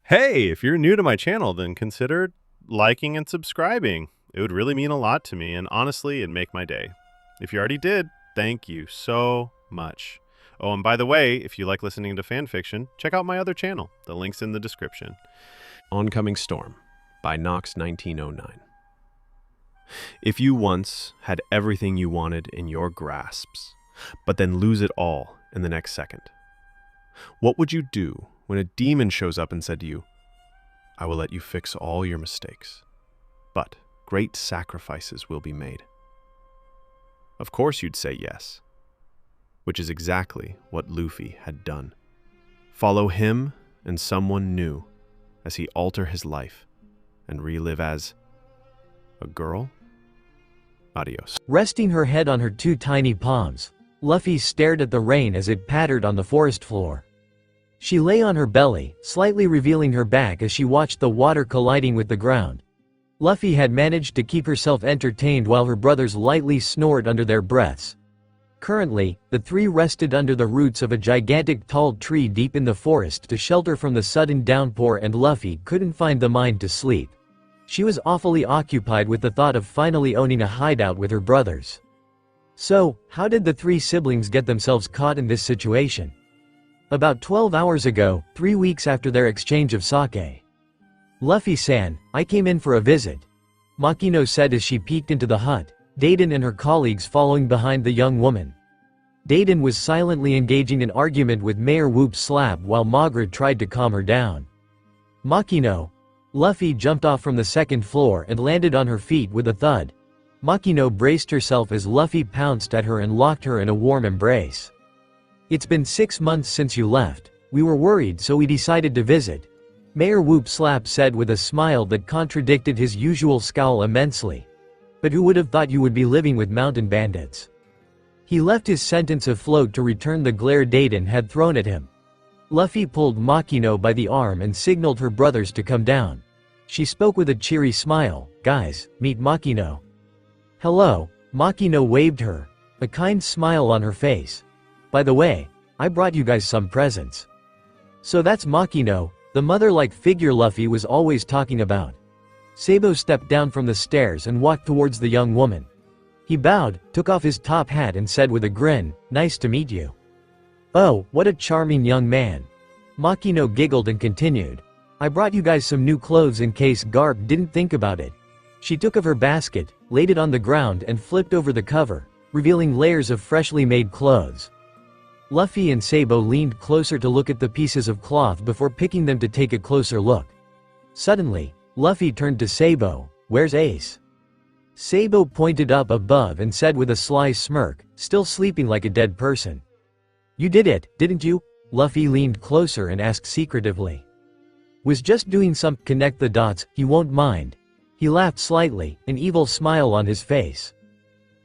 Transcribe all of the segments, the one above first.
Hey, if you're new to my channel, then consider liking and subscribing. It would really mean a lot to me, and honestly, it'd make my day. If you already did, thank you so much. Oh, and by the way, if you like listening to fan fiction, check out my other channel. The link's in the description. Oncoming Storm by Nox 1909. If you once had everything you wanted in your grasps, but then lose it all in the next second, what would you do when a demon shows up and said to you, "I will let you fix all your mistakes, but great sacrifices will be made"? Of course you'd say yes, which is exactly what Luffy had done. Follow him and someone new as he alter his life and relive as a girl? Adios. Resting her head on her two tiny palms, Luffy stared at the rain as it pattered on the forest floor. She lay on her belly, slightly revealing her back as she watched the water colliding with the ground. Luffy had managed to keep herself entertained while her brothers lightly snored under their breaths. Currently, the three rested under the roots of a gigantic tall tree deep in the forest to shelter from the sudden downpour, and Luffy couldn't find the mind to sleep. She was awfully occupied with the thought of finally owning a hideout with her brothers. So, how did the three siblings get themselves caught in this situation? About 12 hours ago, 3 weeks after their exchange of sake. "Luffy-san, I came in for a visit," Makino said as she peeked into the hut, Deiden and her colleagues following behind the young woman. Deiden was silently engaging in argument with Mayor Whoop Slab while Magra tried to calm her down. "Makino." Luffy jumped off from the second floor and landed on her feet with a thud. Makino braced herself as Luffy pounced at her and locked her in a warm embrace. "It's been 6 months since you left. We were worried, so we decided to visit," Mayor Whoop Slap said with a smile that contradicted his usual scowl immensely. "But who would have thought you would be living with mountain bandits?" He left his sentence afloat to return the glare Deiden had thrown at him. Luffy pulled Makino by the arm and signaled her brothers to come down. She spoke with a cheery smile, "Guys, meet Makino." "Hello," Makino waved her, a kind smile on her face. "By the way, I brought you guys some presents." So that's Makino, the mother-like figure Luffy was always talking about. Sabo stepped down from the stairs and walked towards the young woman. He bowed, took off his top hat and said with a grin, "Nice to meet you." "Oh, what a charming young man." Makino giggled and continued, "I brought you guys some new clothes in case Garp didn't think about it." She took of her basket, laid it on the ground and flipped over the cover, revealing layers of freshly made clothes. Luffy and Sabo leaned closer to look at the pieces of cloth before picking them to take a closer look. Suddenly, Luffy turned to Sabo, "Where's Ace?" Sabo pointed up above and said with a sly smirk, still sleeping like a dead person. "You did it, didn't you?" Luffy leaned closer and asked secretively. "Was just doing some, connect the dots, he won't mind." He laughed slightly, an evil smile on his face.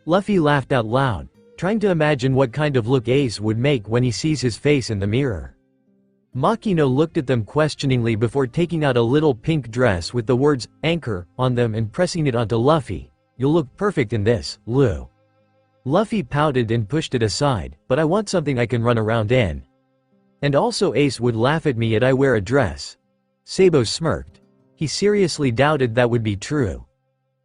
Luffy laughed out loud, trying to imagine what kind of look Ace would make when he sees his face in the mirror. Makino looked at them questioningly before taking out a little pink dress with the words, "Anchor," on them and pressing it onto Luffy. "You'll look perfect in this, Lu." Luffy pouted and pushed it aside, "But I want something I can run around in. And also Ace would laugh at me if I wear a dress." Sabo smirked. He seriously doubted that would be true.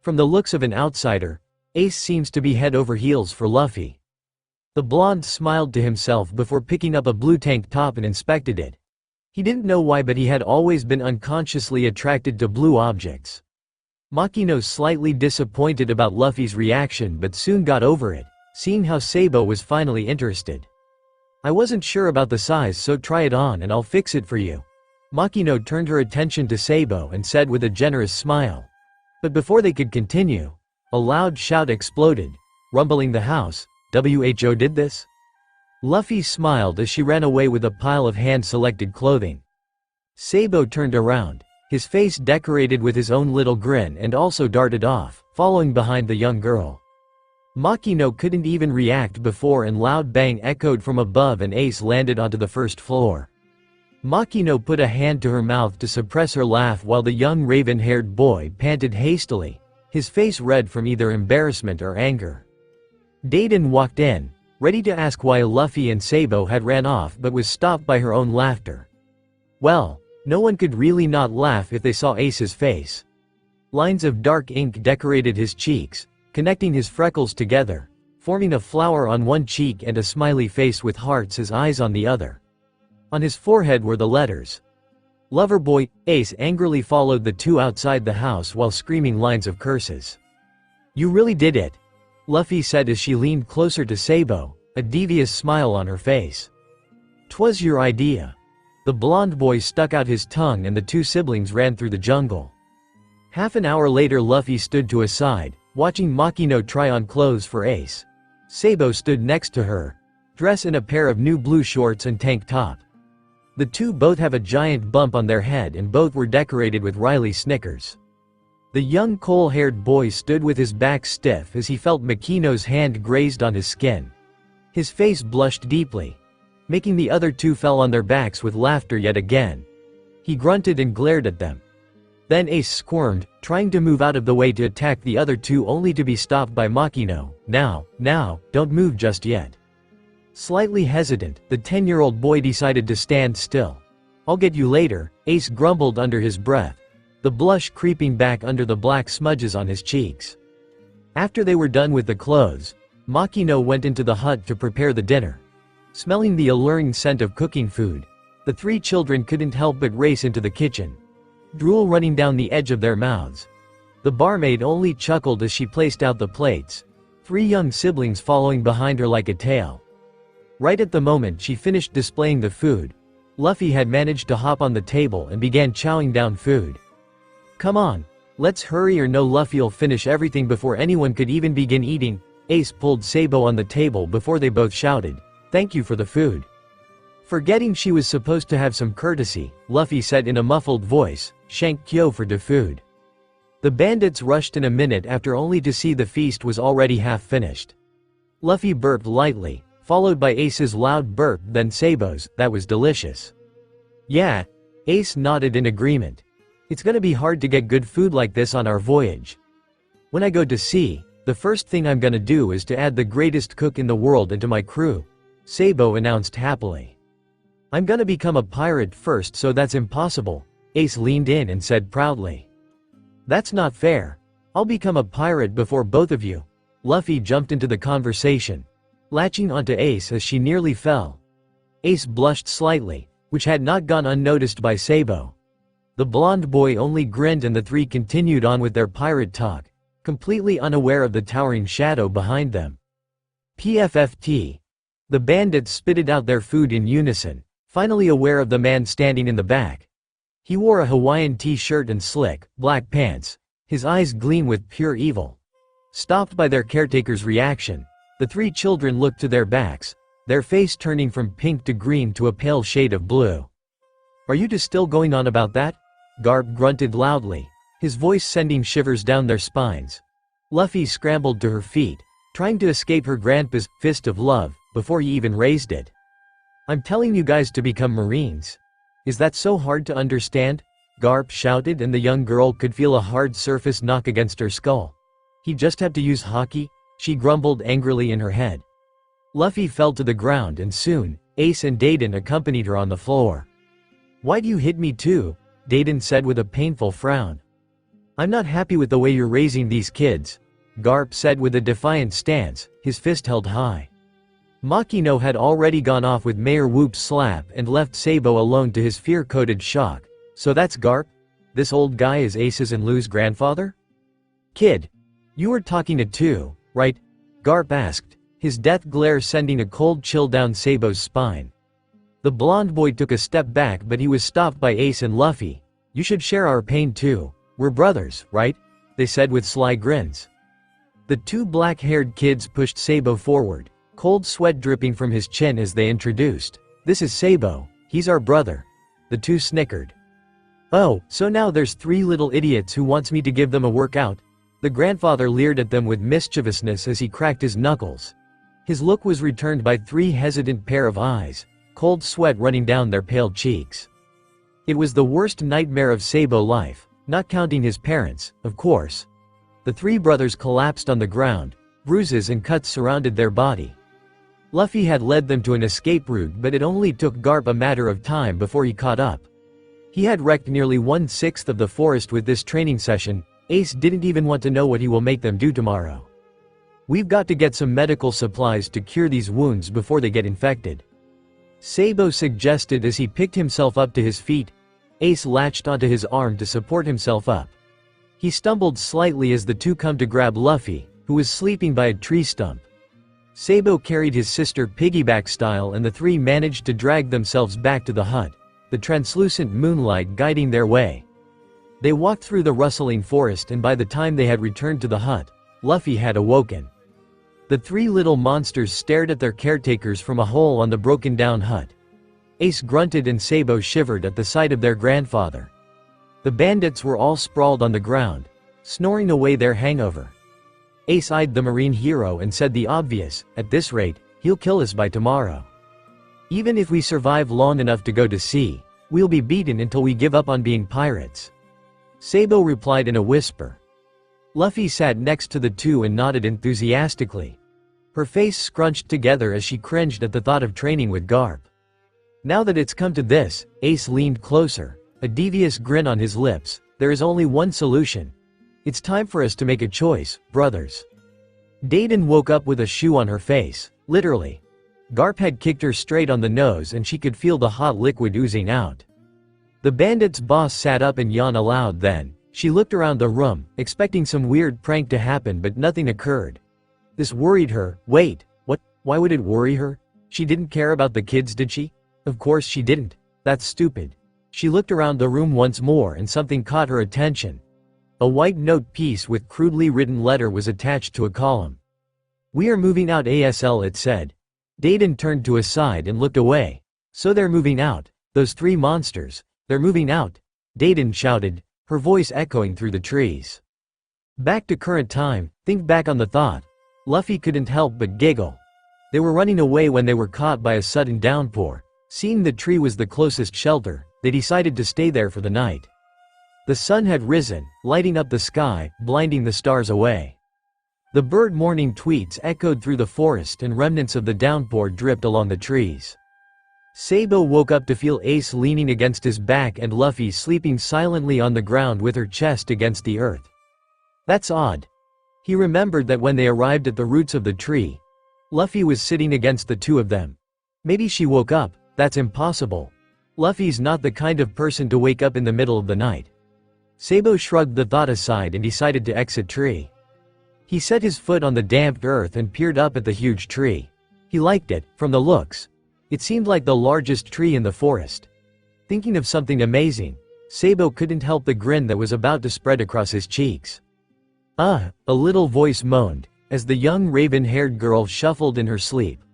From the looks of an outsider, Ace seems to be head over heels for Luffy. The blonde smiled to himself before picking up a blue tank top and inspected it. He didn't know why, but he had always been unconsciously attracted to blue objects. Makino slightly disappointed about Luffy's reaction but soon got over it, seeing how Sabo was finally interested. "I wasn't sure about the size, so try it on and I'll fix it for you." Makino turned her attention to Sabo and said with a generous smile. But before they could continue, a loud shout exploded, rumbling the house. "Who did this?" Luffy smiled as she ran away with a pile of hand-selected clothing. Sabo turned around, his face decorated with his own little grin, and also darted off, following behind the young girl. Makino couldn't even react before a loud bang echoed from above and Ace landed onto the first floor. Makino put a hand to her mouth to suppress her laugh while the young raven-haired boy panted hastily, his face red from either embarrassment or anger. Deiden walked in, ready to ask why Luffy and Sabo had ran off but was stopped by her own laughter. "Well, No one could really not laugh if they saw Ace's face. Lines of dark ink decorated his cheeks, connecting his freckles together, forming a flower on one cheek and a smiley face with hearts as eyes on the other. On his forehead were the letters. Loverboy. Ace angrily followed the two outside the house while screaming lines of curses. You really did it, Luffy said as she leaned closer to Sabo, a devious smile on her face. "'Twas your idea." The blonde boy stuck out his tongue and the two siblings ran through the jungle. Half an hour later, Luffy stood to his side, watching Makino try on clothes for Ace. Sabo stood next to her, dressed in a pair of new blue shorts and tank top. The two both have a giant bump on their head and both were decorated with Riley Snickers. The young coal-haired boy stood with his back stiff as he felt Makino's hand grazed on his skin. His face blushed deeply, making the other two fell on their backs with laughter yet again. He grunted and glared at them. Then Ace squirmed, trying to move out of the way to attack the other two only to be stopped by Makino. Now, don't move just yet." Slightly hesitant, the 10-year-old boy decided to stand still. "I'll get you later," Ace grumbled under his breath, the blush creeping back under the black smudges on his cheeks. After they were done with the clothes, Makino went into the hut to prepare the dinner. Smelling the alluring scent of cooking food, the three children couldn't help but race into the kitchen, drool running down the edge of their mouths. The barmaid only chuckled as she placed out the plates, three young siblings following behind her like a tail. Right at the moment she finished displaying the food, Luffy had managed to hop on the table and began chowing down food. "Come on, let's hurry or no Luffy'll finish everything before anyone could even begin eating." Ace pulled Sabo on the table before they both shouted, "Thank you for the food." Forgetting she was supposed to have some courtesy, Luffy said in a muffled voice, "Shank kyo for the food." The bandits rushed in a minute after only to see the feast was already half finished. Luffy burped lightly, followed by Ace's loud burp, then Sabo's, "That was delicious." "Yeah," Ace nodded in agreement. "It's gonna be hard to get good food like this on our voyage. When I go to sea, the first thing I'm gonna do is to add the greatest cook in the world into my crew," Sabo announced happily. "I'm gonna become a pirate first, so that's impossible," Ace leaned in and said proudly. "That's not fair. I'll become a pirate before both of you." Luffy jumped into the conversation, latching onto Ace as she nearly fell. Ace blushed slightly, which had not gone unnoticed by Sabo. The blonde boy only grinned and the three continued on with their pirate talk, completely unaware of the towering shadow behind them. PFFT. The bandits spitted out their food in unison, finally aware of the man standing in the back. He wore a Hawaiian t-shirt and slick, black pants, his eyes gleam with pure evil. Stopped by their caretaker's reaction, the three children looked to their backs, their face turning from pink to green to a pale shade of blue. "Are you two still going on about that?" Garp grunted loudly, his voice sending shivers down their spines. Luffy scrambled to her feet, trying to escape her grandpa's fist of love, before he even raised it. "I'm telling you guys to become Marines. Is that so hard to understand?" Garp shouted, and the young girl could feel a hard surface knock against her skull. "He just had to use hockey?" she grumbled angrily in her head. Luffy fell to the ground and soon, Ace and Dayton accompanied her on the floor. "Why do you hit me too?" Dayton said with a painful frown. "I'm not happy with the way you're raising these kids," Garp said with a defiant stance, his fist held high. Makino had already gone off with Mayor Whoop's slap and left Sabo alone to his fear-coated shock. "So that's Garp? This old guy is Ace's and Lou's grandfather?" "Kid, you were talking to two, right?" Garp asked, his death glare sending a cold chill down Sabo's spine. The blonde boy took a step back, but he was stopped by Ace and Luffy. "You should share our pain too. We're brothers, right?" they said with sly grins. The two black-haired kids pushed Sabo forward, cold sweat dripping from his chin as they introduced, "This is Sabo, he's our brother." The two snickered. "Oh, so now there's three little idiots who wants me to give them a workout?" The grandfather leered at them with mischievousness as he cracked his knuckles. His look was returned by three hesitant pair of eyes, cold sweat running down their pale cheeks. It was the worst nightmare of Sabo life, not counting his parents, of course. The three brothers collapsed on the ground, bruises and cuts surrounded their body. Luffy had led them to an escape route, but it only took Garp a matter of time before he caught up. He had wrecked nearly 1/6 of the forest with this training session. Ace didn't even want to know what he will make them do tomorrow. We've got to get some medical supplies to cure these wounds before they get infected, Sabo suggested as he picked himself up to his feet. Ace latched onto his arm to support himself up. He stumbled slightly as the two come to grab Luffy, who was sleeping by a tree stump. Sabo carried his sister piggyback style and the three managed to drag themselves back to the hut, the translucent moonlight guiding their way. They walked through the rustling forest and by the time they had returned to the hut, Luffy had awoken. The three little monsters stared at their caretakers from a hole on the broken-down hut. Ace grunted and Sabo shivered at the sight of their grandfather. The bandits were all sprawled on the ground, snoring away their hangover. Ace eyed the marine hero and said the obvious, at this rate, he'll kill us by tomorrow. Even if we survive long enough to go to sea, we'll be beaten until we give up on being pirates. Sabo replied in a whisper. Luffy sat next to the two and nodded enthusiastically. Her face scrunched together as she cringed at the thought of training with Garp. Now that it's come to this, Ace leaned closer, a devious grin on his lips. There is only one solution. It's time for us to make a choice, brothers. Dayton woke up with a shoe on her face, literally. Garp had kicked her straight on the nose and she could feel the hot liquid oozing out. The bandit's boss sat up and yawned aloud then. She looked around the room, expecting some weird prank to happen but nothing occurred. This worried her. Wait, what? Why would it worry her? She didn't care about the kids, did she? Of course she didn't. That's stupid. She looked around the room once more and something caught her attention. A white note piece with crudely written letter was attached to a column. We are moving out ASL, it said. Dayton turned to his side and looked away. So they're moving out. Those three monsters. They're moving out. Dayton shouted, her voice echoing through the trees. Back to current time, think back on the thought. Luffy couldn't help but giggle. They were running away when they were caught by a sudden downpour. Seeing the tree was the closest shelter, they decided to stay there for the night. The sun had risen, lighting up the sky, blinding the stars away. The bird morning tweets echoed through the forest and remnants of the downpour dripped along the trees. Sabo woke up to feel Ace leaning against his back and Luffy sleeping silently on the ground with her chest against the earth. That's odd. He remembered that when they arrived at the roots of the tree, Luffy was sitting against the two of them. Maybe she woke up. That's impossible. Luffy's not the kind of person to wake up in the middle of the night. Sabo shrugged the thought aside and decided to exit tree. He set his foot on the damp earth and peered up at the huge tree. He liked it, from the looks. It seemed like the largest tree in the forest. Thinking of something amazing, Sabo couldn't help the grin that was about to spread across his cheeks. A little voice moaned, as the young raven-haired girl shuffled in her sleep.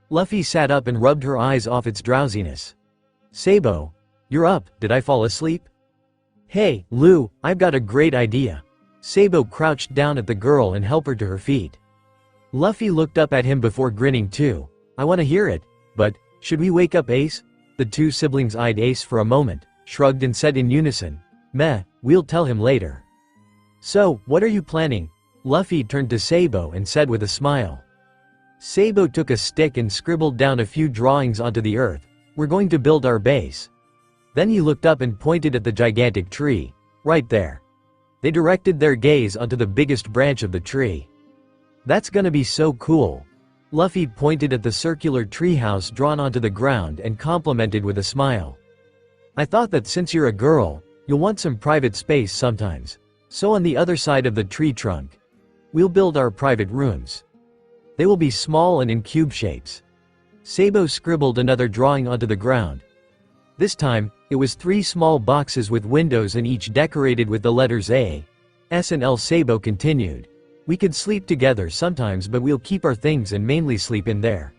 Luffy sat up and rubbed her eyes off its drowsiness. Sabo, you're up, did I fall asleep? Hey, Lou, I've got a great idea. Sabo crouched down at the girl and helped her to her feet. Luffy looked up at him before grinning too. I want to hear it, but, should we wake up Ace? The two siblings eyed Ace for a moment, shrugged and said in unison, meh, we'll tell him later. So, what are you planning? Luffy turned to Sabo and said with a smile. Sabo took a stick and scribbled down a few drawings onto the earth. We're going to build our base. Then he looked up and pointed at the gigantic tree. Right there. They directed their gaze onto the biggest branch of the tree. That's gonna be so cool. Luffy pointed at the circular treehouse drawn onto the ground and complimented with a smile. I thought that since you're a girl, you'll want some private space sometimes. So on the other side of the tree trunk, we'll build our private rooms. They will be small and in cube shapes. Sabo scribbled another drawing onto the ground. This time, it was 3 small boxes with windows and each decorated with the letters A, S and L. Sabo continued. We could sleep together sometimes but we'll keep our things and mainly sleep in there.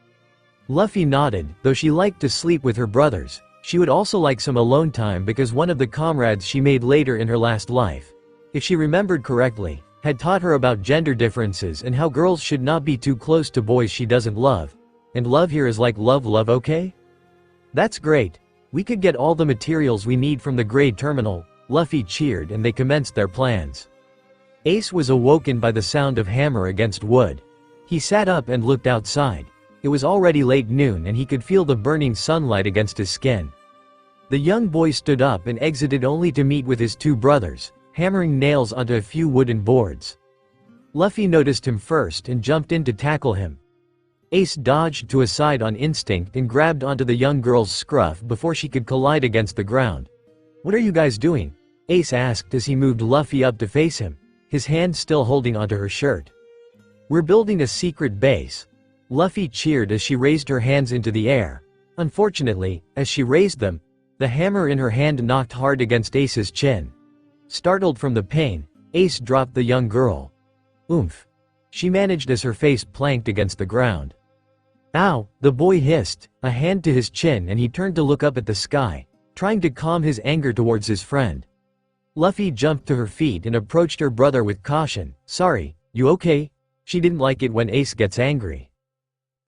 Luffy nodded, though she liked to sleep with her brothers. She would also like some alone time because one of the comrades she made later in her last life, if she remembered correctly, had taught her about gender differences and how girls should not be too close to boys she doesn't love. And love here is like love, okay? That's great. We could get all the materials we need from the Grade Terminal. Luffy cheered and they commenced their plans. Ace was awoken by the sound of hammer against wood. He sat up and looked outside. It was already late noon and he could feel the burning sunlight against his skin. The young boy stood up and exited only to meet with his two brothers, hammering nails onto a few wooden boards. Luffy noticed him first and jumped in to tackle him. Ace dodged to a side on instinct and grabbed onto the young girl's scruff before she could collide against the ground. "What are you guys doing?" Ace asked as he moved Luffy up to face him, his hand still holding onto her shirt. "We're building a secret base." Luffy cheered as she raised her hands into the air. Unfortunately, as she raised them, the hammer in her hand knocked hard against Ace's chin. Startled from the pain, Ace dropped the young girl. "Oomph," she managed as her face planked against the ground. "Ow," the boy hissed, a hand to his chin, and he turned to look up at the sky, trying to calm his anger towards his friend. Luffy jumped to her feet and approached her brother with caution. "Sorry, you okay?" She didn't like it when Ace gets angry.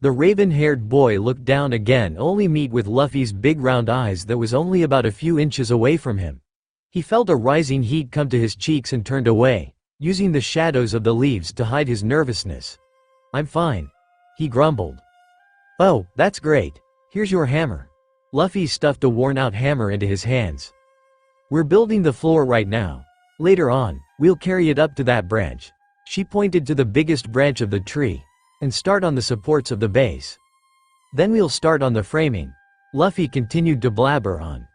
The raven-haired boy looked down again, only meet with Luffy's big round eyes that was only about a few inches away from him. He felt a rising heat come to his cheeks and turned away, using the shadows of the leaves to hide his nervousness. "I'm fine," he grumbled. "Oh, that's great. Here's your hammer." Luffy stuffed a worn-out hammer into his hands. "We're building the floor right now. Later on, we'll carry it up to that branch." She pointed to the biggest branch of the tree, "and start on the supports of the base. Then we'll start on the framing." Luffy continued to blabber on.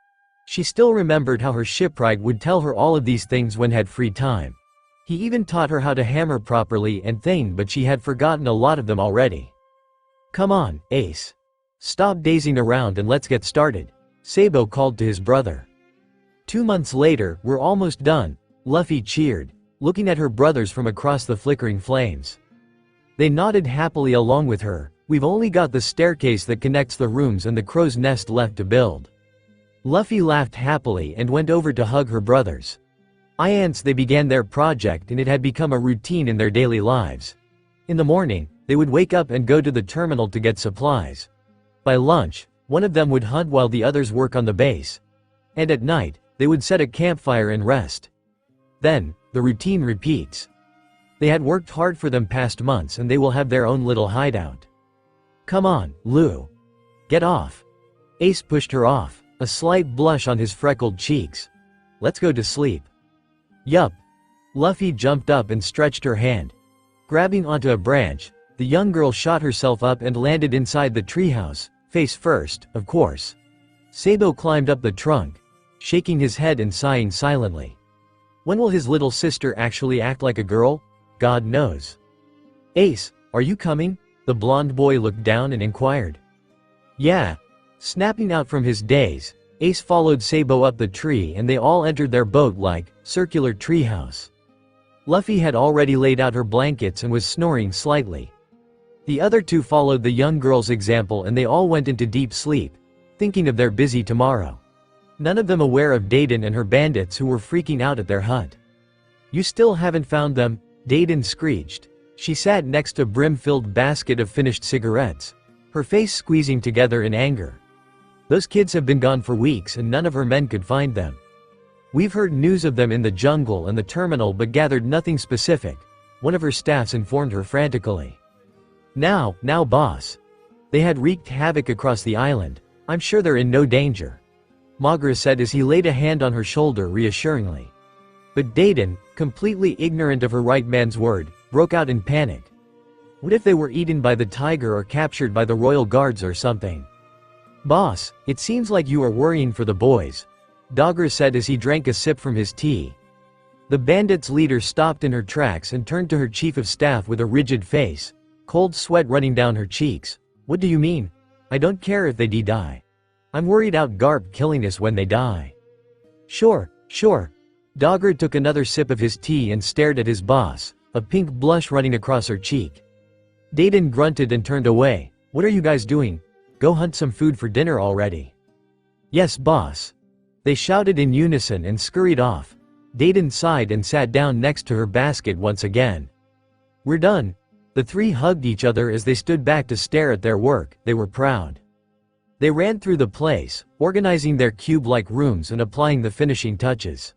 She still remembered how her shipwright would tell her all of these things when had free time. He even taught her how to hammer properly and thing, but she had forgotten a lot of them already. "Come on, Ace. Stop dazing around and let's get started," Sabo called to his brother. 2 months later, "We're almost done," Luffy cheered, looking at her brothers from across the flickering flames. They nodded happily along with her. "We've only got the staircase that connects the rooms and the crow's nest left to build." Luffy laughed happily and went over to hug her brothers. Ants, they began their project and it had become a routine in their daily lives. In the morning, they would wake up and go to the terminal to get supplies. By lunch, one of them would hunt while the others work on the base. And at night, they would set a campfire and rest. Then, the routine repeats. They had worked hard for them past months and they will have their own little hideout. "Come on, Lou. Get off." Ace pushed her off, a slight blush on his freckled cheeks. "Let's go to sleep." "Yup." Luffy jumped up and stretched her hand. Grabbing onto a branch, the young girl shot herself up and landed inside the treehouse, face first, of course. Sabo climbed up the trunk, shaking his head and sighing silently. When will his little sister actually act like a girl? God knows. "Ace, are you coming?" The blonde boy looked down and inquired. "Yeah." Snapping out from his daze, Ace followed Sabo up the tree and they all entered their boat-like, circular treehouse. Luffy had already laid out her blankets and was snoring slightly. The other two followed the young girl's example and they all went into deep sleep, thinking of their busy tomorrow. None of them aware of Dayton and her bandits who were freaking out at their hut. "You still haven't found them?" Dayton screeched. She sat next to a brim-filled basket of finished cigarettes, her face squeezing together in anger. "Those kids have been gone for weeks and none of her men could find them. We've heard news of them in the jungle and the terminal but gathered nothing specific," one of her staffs informed her frantically. Now, boss. They had wreaked havoc across the island. I'm sure they're in no danger," Magra said as he laid a hand on her shoulder reassuringly. But Dayton, completely ignorant of her right man's word, broke out in panic. "What if they were eaten by the tiger or captured by the royal guards or something?" "Boss, it seems like you are worrying for the boys," Dogger said as he drank a sip from his tea. The bandits' leader stopped in her tracks and turned to her chief of staff with a rigid face, cold sweat running down her cheeks. "What do you mean? I don't care if they die. I'm worried out Garp killing us when they die." Sure. Dogger took another sip of his tea and stared at his boss, a pink blush running across her cheek. Dayton grunted and turned away. "What are you guys doing? Go hunt some food for dinner already." "Yes, boss." They shouted in unison and scurried off. Dayton sighed and sat down next to her basket once again. "We're done." The three hugged each other as they stood back to stare at their work. They were proud. They ran through the place, organizing their cube-like rooms and applying the finishing touches.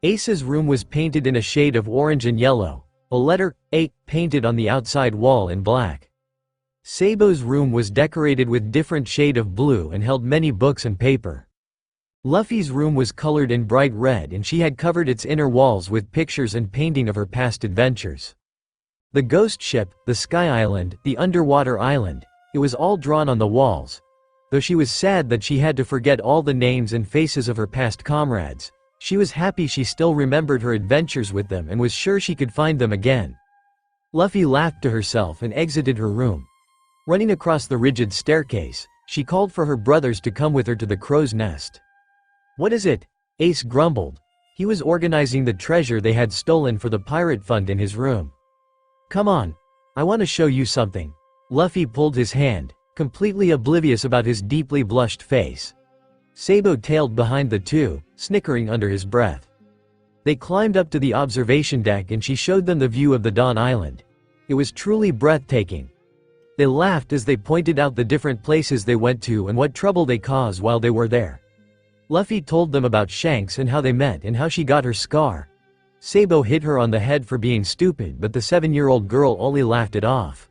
Ace's room was painted in a shade of orange and yellow, a letter A painted on the outside wall in black. Sabo's room was decorated with different shade of blue and held many books and paper. Luffy's room was colored in bright red and she had covered its inner walls with pictures and painting of her past adventures. The ghost ship, the sky island, the underwater island, it was all drawn on the walls. Though she was sad that she had to forget all the names and faces of her past comrades, she was happy she still remembered her adventures with them and was sure she could find them again. Luffy laughed to herself and exited her room. Running across the rigid staircase, she called for her brothers to come with her to the crow's nest. "What is it?" Ace grumbled. He was organizing the treasure they had stolen for the pirate fund in his room. "Come on. I want to show you something." Luffy pulled his hand, completely oblivious about his deeply blushed face. Sabo tailed behind the two, snickering under his breath. They climbed up to the observation deck and she showed them the view of the Dawn Island. It was truly breathtaking. They laughed as they pointed out the different places they went to and what trouble they caused while they were there. Luffy told them about Shanks and how they met and how she got her scar. Sabo hit her on the head for being stupid, but the 7-year-old girl only laughed it off.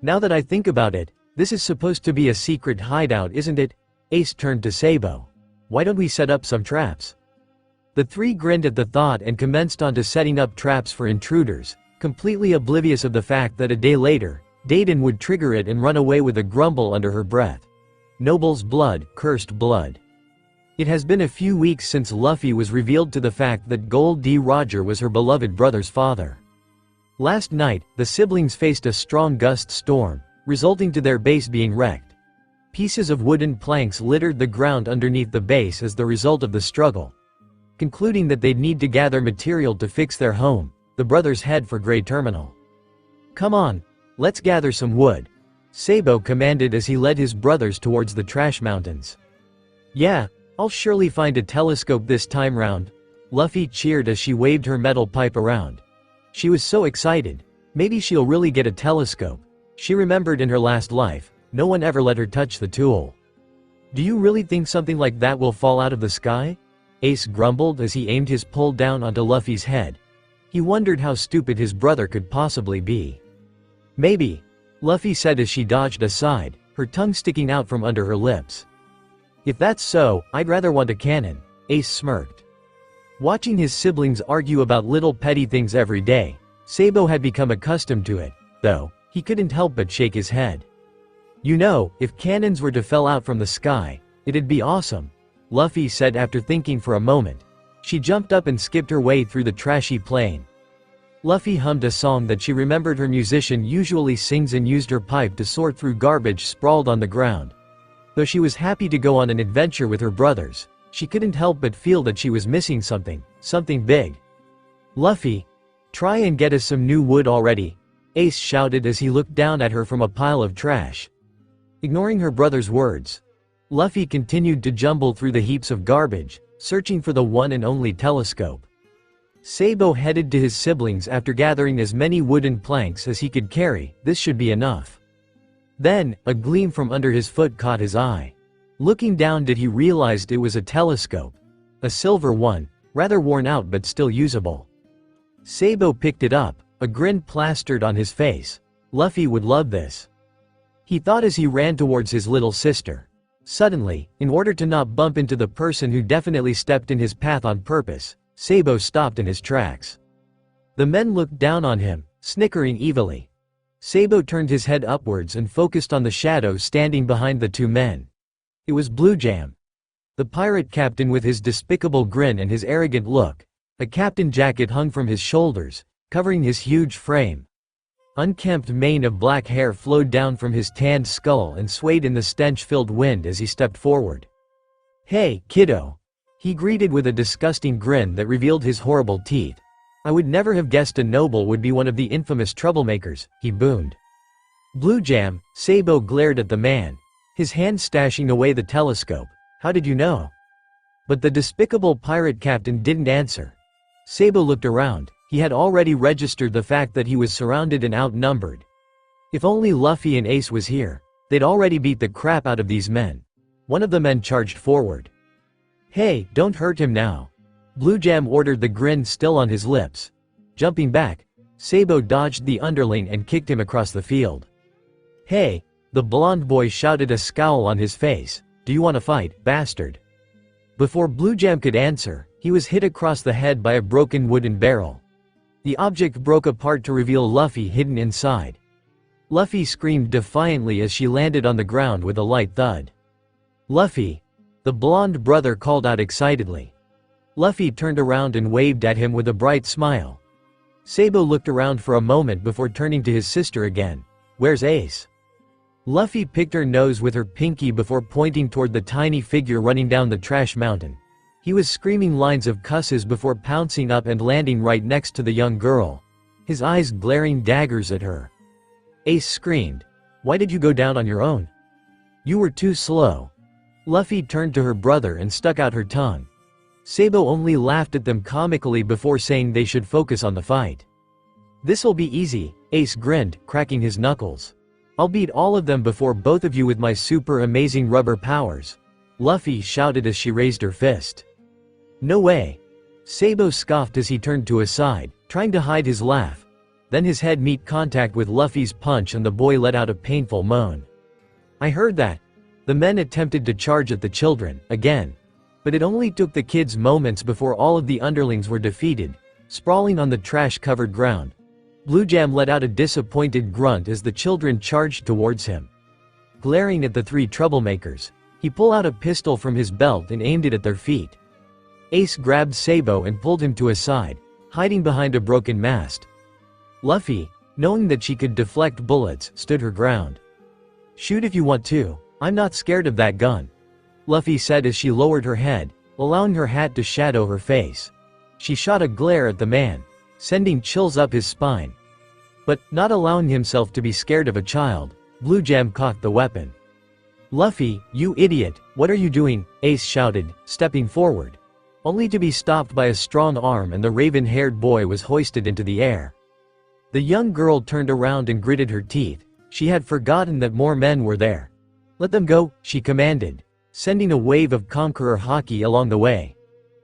"Now that I think about it, this is supposed to be a secret hideout, isn't it?" Ace turned to Sabo. "Why don't we set up some traps?" The three grinned at the thought and commenced onto setting up traps for intruders, completely oblivious of the fact that a day later, Dayton would trigger it and run away with a grumble under her breath. Noble's blood, cursed blood. It has been a few weeks since Luffy was revealed to the fact that Gold D. Roger was her beloved brother's father. Last night, the siblings faced a strong gust storm, resulting to their base being wrecked. Pieces of wooden planks littered the ground underneath the base as the result of the struggle. Concluding that they'd need to gather material to fix their home, the brothers head for Grey Terminal. "Come on, let's gather some wood," Sabo commanded as he led his brothers towards the trash mountains. "Yeah, I'll surely find a telescope this time round," Luffy cheered as she waved her metal pipe around. She was so excited. Maybe she'll really get a telescope. She remembered in her last life, no one ever let her touch the tool. "Do you really think something like that will fall out of the sky?" Ace grumbled as he aimed his pole down onto Luffy's head. He wondered how stupid his brother could possibly be. "Maybe," Luffy said as she dodged aside, her tongue sticking out from under her lips. "If that's so, I'd rather want a cannon," Ace smirked. Watching his siblings argue about little petty things every day, Sabo had become accustomed to it, though, he couldn't help but shake his head. "You know, if cannons were to fall out from the sky, it'd be awesome," Luffy said after thinking for a moment. She jumped up and skipped her way through the trashy plain. Luffy hummed a song that she remembered her musician usually sings and used her pipe to sort through garbage sprawled on the ground. Though she was happy to go on an adventure with her brothers, she couldn't help but feel that she was missing something big. "Luffy, try and get us some new wood already," Ace shouted as he looked down at her from a pile of trash. Ignoring her brother's words, Luffy continued to jumble through the heaps of garbage, searching for the one and only telescope. Sabo headed to his siblings after gathering as many wooden planks as he could carry. This should be enough. Then, a gleam from under his foot caught his eye. Looking down he realized it was a telescope. A silver one, rather worn out but still usable. Sabo picked it up, a grin plastered on his face. Luffy would love this. He thought as he ran towards his little sister. Suddenly, in order to not bump into the person who definitely stepped in his path on purpose, Sabo stopped in his tracks. The men looked down on him, snickering evilly. Sabo turned his head upwards and focused on the shadow standing behind the two men. It was Blue Jam. The pirate captain with his despicable grin and his arrogant look. A captain jacket hung from his shoulders, covering his huge frame. Unkempt mane of black hair flowed down from his tanned skull and swayed in the stench-filled wind as he stepped forward. "Hey, kiddo," he greeted with a disgusting grin that revealed his horrible teeth. "I would never have guessed a noble would be one of the infamous troublemakers," he boomed. "Blue Jam," Sabo glared at the man, his hand stashing away the telescope. "How did you know?" But the despicable pirate captain didn't answer. Sabo looked around. He had already registered the fact that he was surrounded and outnumbered. If only Luffy and Ace was here, they'd already beat the crap out of these men. One of the men charged forward. "Hey, don't hurt him now," Blue Jam ordered, the grin still on his lips. Jumping back, Sabo dodged the underling and kicked him across the field. "Hey," the blonde boy shouted, a scowl on his face. "Do you want to fight, bastard?" Before Blue Jam could answer, he was hit across the head by a broken wooden barrel. The object broke apart to reveal Luffy hidden inside. Luffy screamed defiantly as she landed on the ground with a light thud. "Luffy!" the blonde brother called out excitedly. Luffy turned around and waved at him with a bright smile. Sabo looked around for a moment before turning to his sister again. "Where's Ace?" Luffy picked her nose with her pinky before pointing toward the tiny figure running down the trash mountain. He was screaming lines of cusses before pouncing up and landing right next to the young girl, his eyes glaring daggers at her. Ace screamed, "Why did you go down on your own? You were too slow." Luffy turned to her brother and stuck out her tongue. Sabo only laughed at them comically before saying they should focus on the fight. "This'll be easy," Ace grinned, cracking his knuckles. "I'll beat all of them before both of you with my super amazing rubber powers," Luffy shouted as she raised her fist. "No way." Sabo scoffed as he turned to his side, trying to hide his laugh. Then his head met contact with Luffy's punch and the boy let out a painful moan. "I heard that." The men attempted to charge at the children, again. But it only took the kids moments before all of the underlings were defeated, sprawling on the trash-covered ground. Blue Jam let out a disappointed grunt as the children charged towards him. Glaring at the three troublemakers, he pulled out a pistol from his belt and aimed it at their feet. Ace grabbed Sabo and pulled him to his side, hiding behind a broken mast. Luffy, knowing that she could deflect bullets, stood her ground. "Shoot if you want to, I'm not scared of that gun," Luffy said as she lowered her head, allowing her hat to shadow her face. She shot a glare at the man, sending chills up his spine. But, not allowing himself to be scared of a child, Blue Jam cocked the weapon. "Luffy, you idiot, what are you doing?" Ace shouted, stepping forward. Only to be stopped by a strong arm and the raven-haired boy was hoisted into the air. The young girl turned around and gritted her teeth. She had forgotten that more men were there. "Let them go," she commanded, sending a wave of conqueror haki along the way.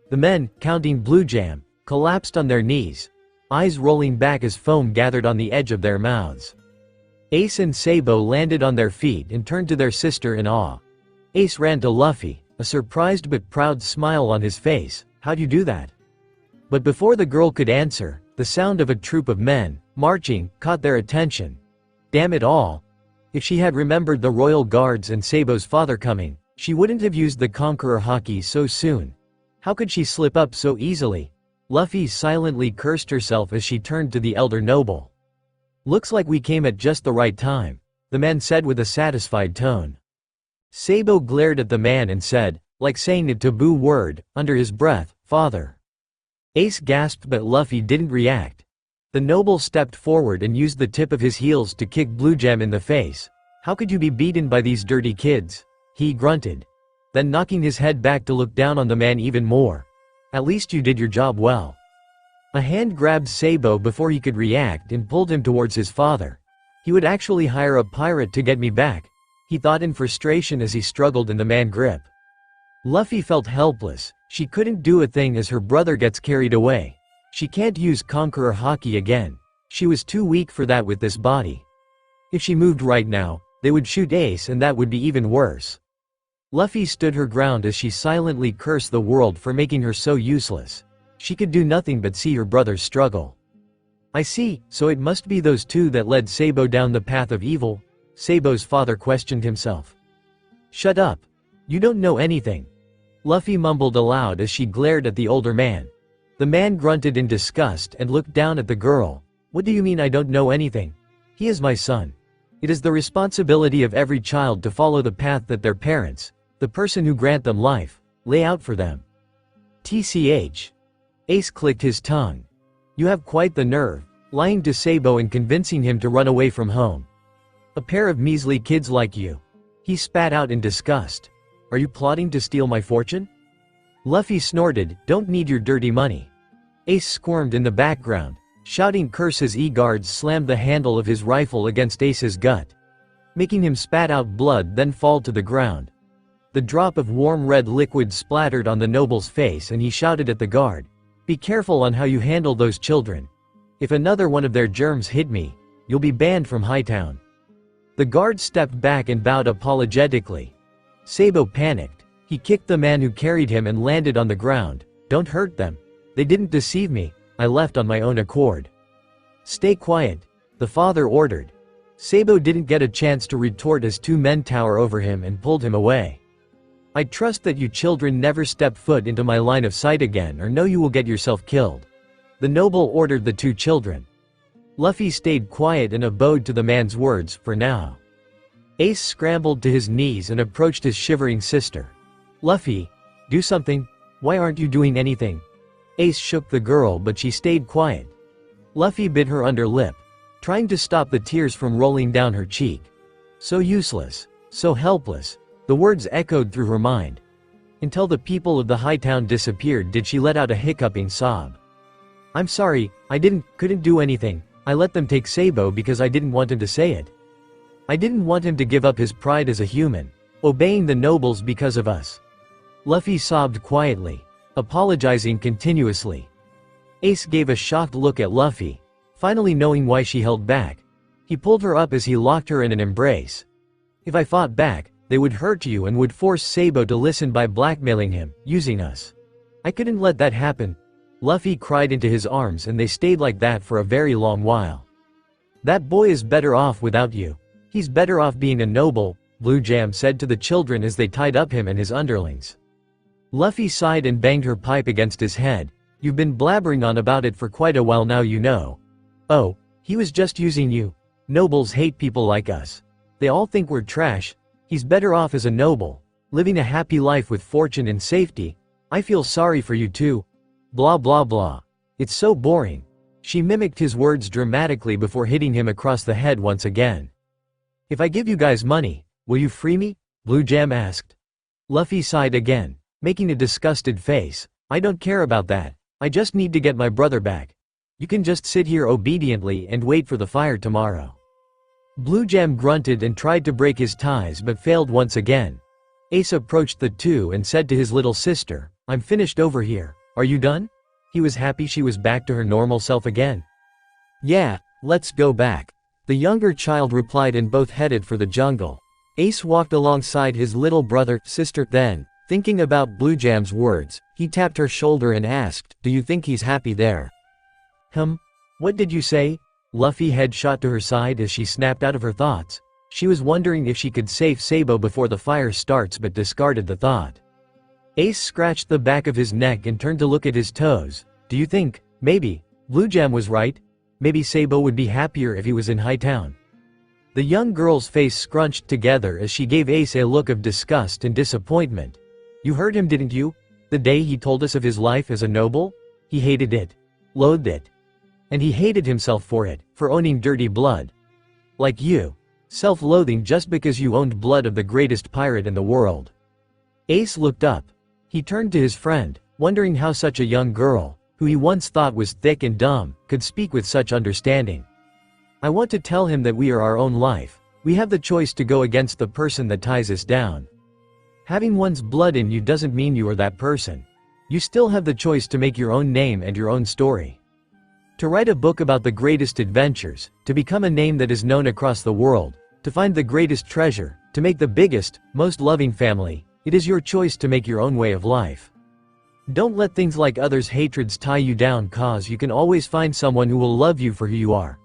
The men, counting Blue Jam, collapsed on their knees, eyes rolling back as foam gathered on the edge of their mouths. Ace and Sabo landed on their feet and turned to their sister in awe. Ace ran to Luffy, a surprised but proud smile on his face. "How'd you do that?" But before the girl could answer, the sound of a troop of men, marching, caught their attention. Damn it all! If she had remembered the royal guards and Sabo's father coming, she wouldn't have used the conqueror haki so soon. How could she slip up so easily? Luffy silently cursed herself as she turned to the elder noble. "Looks like we came at just the right time," the man said with a satisfied tone. Sabo glared at the man and said, like saying a taboo word, under his breath, "Father." Ace gasped but Luffy didn't react. The noble stepped forward and used the tip of his heels to kick Blue Jam in the face. "How could you be beaten by these dirty kids?" he grunted. Then knocking his head back to look down on the man even more. "At least you did your job well." A hand grabbed Sabo before he could react and pulled him towards his father. "He would actually hire a pirate to get me back," he thought in frustration as he struggled in the man grip. Luffy felt helpless. She couldn't do a thing as her brother gets carried away. She can't use conqueror haki again. She was too weak for that with this body. If she moved right now, they would shoot Ace and that would be even worse. Luffy stood her ground as she silently cursed the world for making her so useless. She could do nothing but see her brother's struggle. "I see, so it must be those two that led Sabo down the path of evil?" Sabo's father questioned himself. "Shut up. You don't know anything," Luffy mumbled aloud as she glared at the older man. The man grunted in disgust and looked down at the girl. "What do you mean I don't know anything? He is my son. It is the responsibility of every child to follow the path that their parents, the person who grant them life, lay out for them." "TCH. Ace clicked his tongue. "You have quite the nerve, lying to Sabo and convincing him to run away from home. A pair of measly kids like you," he spat out in disgust. "Are you plotting to steal my fortune?" Luffy snorted, "Don't need your dirty money." Ace squirmed in the background, shouting curses. E-guards slammed the handle of his rifle against Ace's gut, making him spat out blood then fall to the ground. The drop of warm red liquid splattered on the noble's face and he shouted at the guard, "Be careful on how you handle those children. If another one of their germs hit me, you'll be banned from Hightown." The guard stepped back and bowed apologetically. Sabo panicked. He kicked the man who carried him and landed on the ground. Don't hurt them. They didn't deceive me. I left on my own accord. Stay quiet, the father ordered. Sabo didn't get a chance to retort as two men tower over him and pulled him away. I trust that you children never step foot into my line of sight again, or know you will get yourself killed. The noble ordered the two children. Luffy stayed quiet and abode to the man's words for now. Ace scrambled to his knees and approached his shivering sister. Luffy, do something. Why aren't you doing anything? Ace shook the girl, but she stayed quiet. Luffy bit her under lip, trying to stop the tears from rolling down her cheek. So useless, so helpless, the words echoed through her mind. Until the people of the high town disappeared did she let out a hiccuping sob. I'm sorry, couldn't do anything. I let them take Sabo because I didn't want him to say it. I didn't want him to give up his pride as a human, obeying the nobles because of us. Luffy sobbed quietly, apologizing continuously. Ace gave a shocked look at Luffy, finally knowing why she held back. He pulled her up as he locked her in an embrace. If I fought back, they would hurt you and would force Sabo to listen by blackmailing him, using us. I couldn't let that happen. Luffy cried into his arms and they stayed like that for a very long while. That boy is better off without you. He's better off being a noble, Blue Jam said to the children as they tied up him and his underlings. Luffy sighed and banged her pipe against his head. You've been blabbering on about it for quite a while now, you know. Oh, he was just using you. Nobles hate people like us. They all think we're trash. He's better off as a noble, living a happy life with fortune and safety. I feel sorry for you too. Blah blah blah. It's so boring. She mimicked his words dramatically before hitting him across the head once again. If I give you guys money, will you free me? Blue Jam asked. Luffy sighed again, making a disgusted face. I don't care about that. I just need to get my brother back. You can just sit here obediently and wait for the fire tomorrow. Blue Jam grunted and tried to break his ties but failed once again. Ace approached the two and said to his little sister, I'm finished over here. Are you done? He was happy she was back to her normal self again. Yeah, let's go back. The younger child replied and both headed for the jungle. Ace walked alongside his little sister, then, thinking about Blue Jam's words, he tapped her shoulder and asked, do you think he's happy there? What did you say? Luffy head shot to her side as she snapped out of her thoughts. She was wondering if she could save Sabo before the fire starts but discarded the thought. Ace scratched the back of his neck and turned to look at his toes. Do you think, maybe, Blue Jam was right? Maybe Sabo would be happier if he was in Hightown. The young girl's face scrunched together as she gave Ace a look of disgust and disappointment. You heard him, didn't you? The day he told us of his life as a noble? He hated it. Loathed it. And he hated himself for it, for owning dirty blood. Like you. Self-loathing just because you owned blood of the greatest pirate in the world. Ace looked up. He turned to his friend, wondering how such a young girl, who he once thought was thick and dumb, could speak with such understanding. I want to tell him that we are our own life. We have the choice to go against the person that ties us down. Having one's blood in you doesn't mean you are that person. You still have the choice to make your own name and your own story. To write a book about the greatest adventures, to become a name that is known across the world, to find the greatest treasure, to make the biggest, most loving family, it is your choice to make your own way of life. Don't let things like others' hatreds tie you down, cause you can always find someone who will love you for who you are.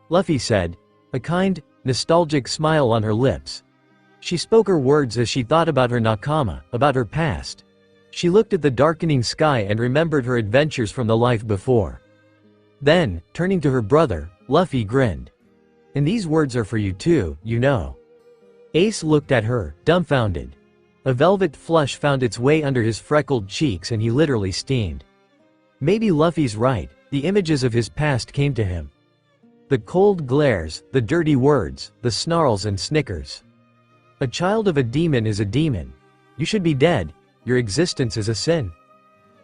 Luffy said, a kind, nostalgic smile on her lips. She spoke her words as she thought about her nakama, about her past. She looked at the darkening sky and remembered her adventures from the life before. Then, turning to her brother, Luffy grinned. And these words are for you too, you know. Ace looked at her, dumbfounded. A velvet flush found its way under his freckled cheeks and he literally steamed. Maybe Luffy's right, the images of his past came to him. The cold glares, the dirty words, the snarls and snickers. A child of a demon is a demon. You should be dead, your existence is a sin.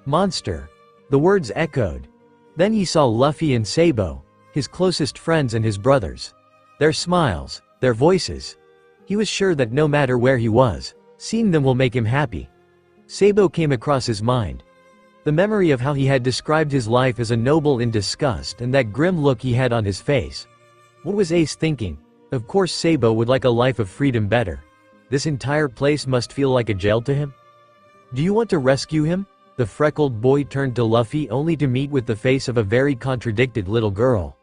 Monster. The words echoed. Then he saw Luffy and Sabo, his closest friends and his brothers. Their smiles, their voices. He was sure that no matter where he was, seeing them will make him happy. Sabo came across his mind. The memory of how he had described his life as a noble in disgust and that grim look he had on his face. What was Ace thinking? Of course Sabo would like a life of freedom better. This entire place must feel like a jail to him? Do you want to rescue him? The freckled boy turned to Luffy only to meet with the face of a very contradicted little girl.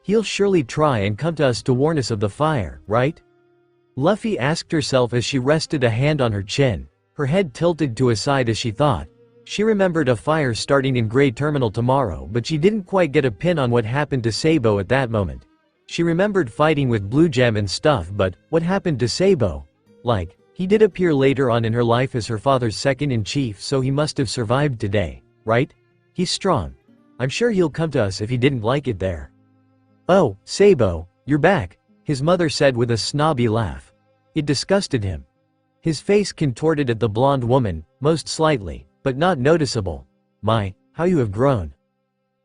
He'll surely try and come to us to warn us of the fire, right? Luffy asked herself as she rested a hand on her chin, her head tilted to a side as she thought. She remembered a fire starting in Grey Terminal tomorrow, but she didn't quite get a pin on what happened to Sabo at that moment. She remembered fighting with Blue Gem and stuff, but what happened to Sabo? Like, he did appear later on in her life as her father's second-in-chief, so he must have survived today, right? He's strong. I'm sure he'll come to us if he didn't like it there. Oh, Sabo, you're back, his mother said with a snobby laugh. It disgusted him. His face contorted at the blonde woman, most slightly, but not noticeable. My, how you have grown.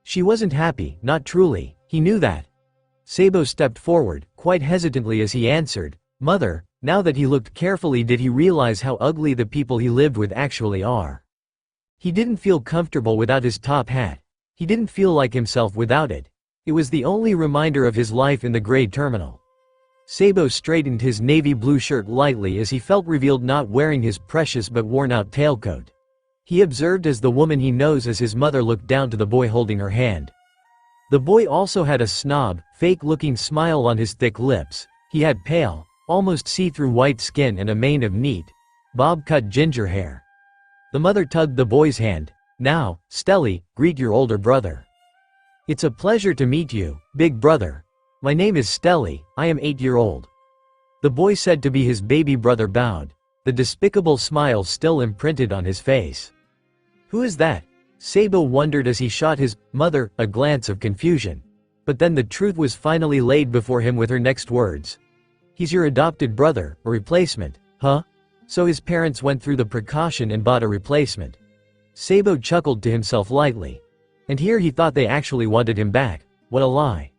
She wasn't happy, not truly, he knew that. Sabo stepped forward, quite hesitantly as he answered, Mother. Now that he looked carefully did he realize how ugly the people he lived with actually are. He didn't feel comfortable without his top hat. He didn't feel like himself without it. It was the only reminder of his life in the Grey Terminal. Sabo straightened his navy blue shirt lightly as he felt revealed not wearing his precious but worn-out tailcoat. He observed as the woman he knows as his mother looked down to the boy holding her hand. The boy also had a snob, fake-looking smile on his thick lips. He had pale, almost see-through white skin and a mane of neat, bob-cut ginger hair. The mother tugged the boy's hand. Now, Stelly, greet your older brother. It's a pleasure to meet you, big brother. My name is Stelly, I am 8-year-old. The boy said to be his baby brother bowed, the despicable smile still imprinted on his face. Who is that? Sabo wondered as he shot his mother a glance of confusion. But then the truth was finally laid before him with her next words. He's your adopted brother, a replacement, huh? So his parents went through the precaution and bought a replacement. Sabo chuckled to himself lightly. And here he thought they actually wanted him back. What a lie.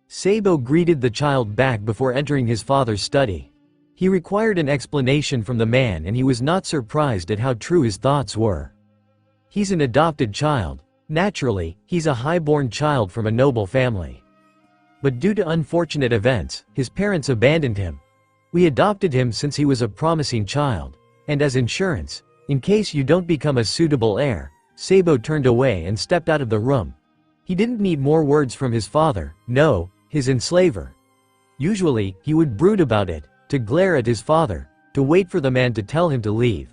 Sabo greeted the child back before entering his father's study. He required an explanation from the man and he was not surprised at how true his thoughts were. He's an adopted child. Naturally, he's a high-born child from a noble family. But due to unfortunate events, his parents abandoned him. We adopted him since he was a promising child. And as insurance, in case you don't become a suitable heir, Sabo turned away and stepped out of the room. He didn't need more words from his father, no, his enslaver. Usually, he would brood about it, to glare at his father, to wait for the man to tell him to leave.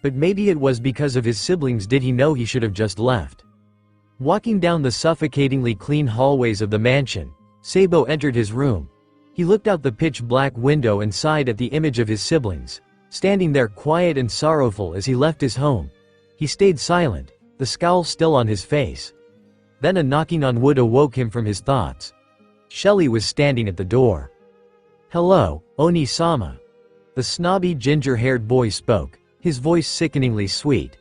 But maybe it was because of his siblings did he know he should have just left. Walking down the suffocatingly clean hallways of the mansion, Sabo entered his room. He looked out the pitch-black window and sighed at the image of his siblings, standing there quiet and sorrowful as he left his home. He stayed silent, the scowl still on his face. Then a knocking on wood awoke him from his thoughts. Shelly was standing at the door. Hello, Oni-sama. The snobby ginger-haired boy spoke, his voice sickeningly sweet.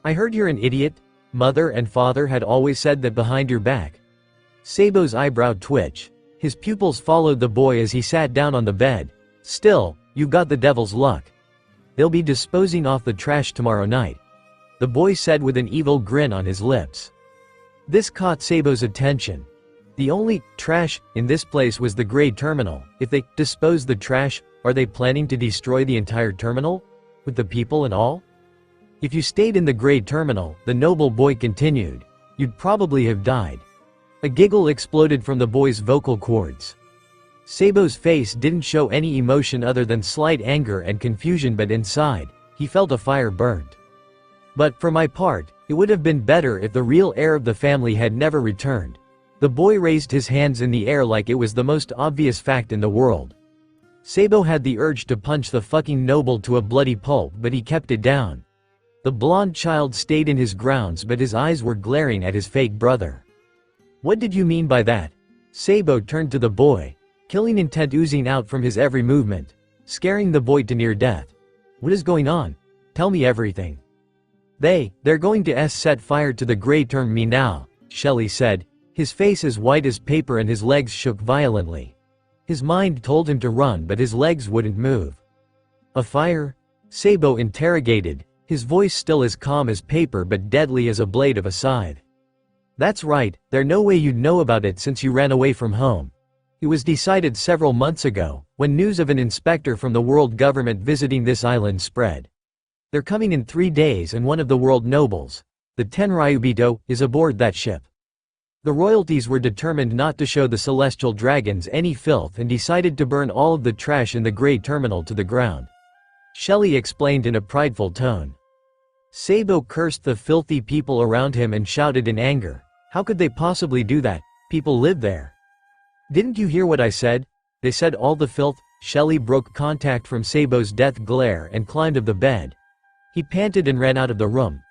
I heard you're an idiot. Mother and father had always said that behind your back. Sabo's eyebrow twitched. His pupils followed the boy as he sat down on the bed. Still, you got the devil's luck. They'll be disposing off the trash tomorrow night. The boy said with an evil grin on his lips. This caught Sabo's attention. The only trash in this place was the Grey Terminal. If they dispose the trash, are they planning to destroy the entire terminal? With the people and all? If you stayed in the Grey Terminal, the noble boy continued, you'd probably have died. A giggle exploded from the boy's vocal cords. Sabo's face didn't show any emotion other than slight anger and confusion, but inside, he felt a fire burned. But for my part, it would have been better if the real heir of the family had never returned. The boy raised his hands in the air like it was the most obvious fact in the world. Sabo had the urge to punch the fucking noble to a bloody pulp, but he kept it down. The blonde child stayed in his grounds, but his eyes were glaring at his fake brother. What did you mean by that? Sabo turned to the boy, killing intent oozing out from his every movement, scaring the boy to near death. What is going on? Tell me everything. They're going to set fire to the Grey Terminal, Shelly said, his face as white as paper and his legs shook violently. His mind told him to run, but his legs wouldn't move. A fire? Sabo interrogated, his voice still as calm as paper but deadly as a blade of a scythe. That's right, there's no way you'd know about it since you ran away from home. It was decided several months ago, when news of an inspector from the world government visiting this island spread. They're coming in 3 days and one of the world nobles, the Tenryubito, is aboard that ship. The royalties were determined not to show the celestial dragons any filth and decided to burn all of the trash in the gray terminal to the ground. Shelley explained in a prideful tone. Sabo cursed the filthy people around him and shouted in anger, "How could they possibly do that? People live there." "Didn't you hear what I said? They said all the filth." Shelley broke contact from Sabo's death glare and climbed up the bed. He panted and ran out of the room.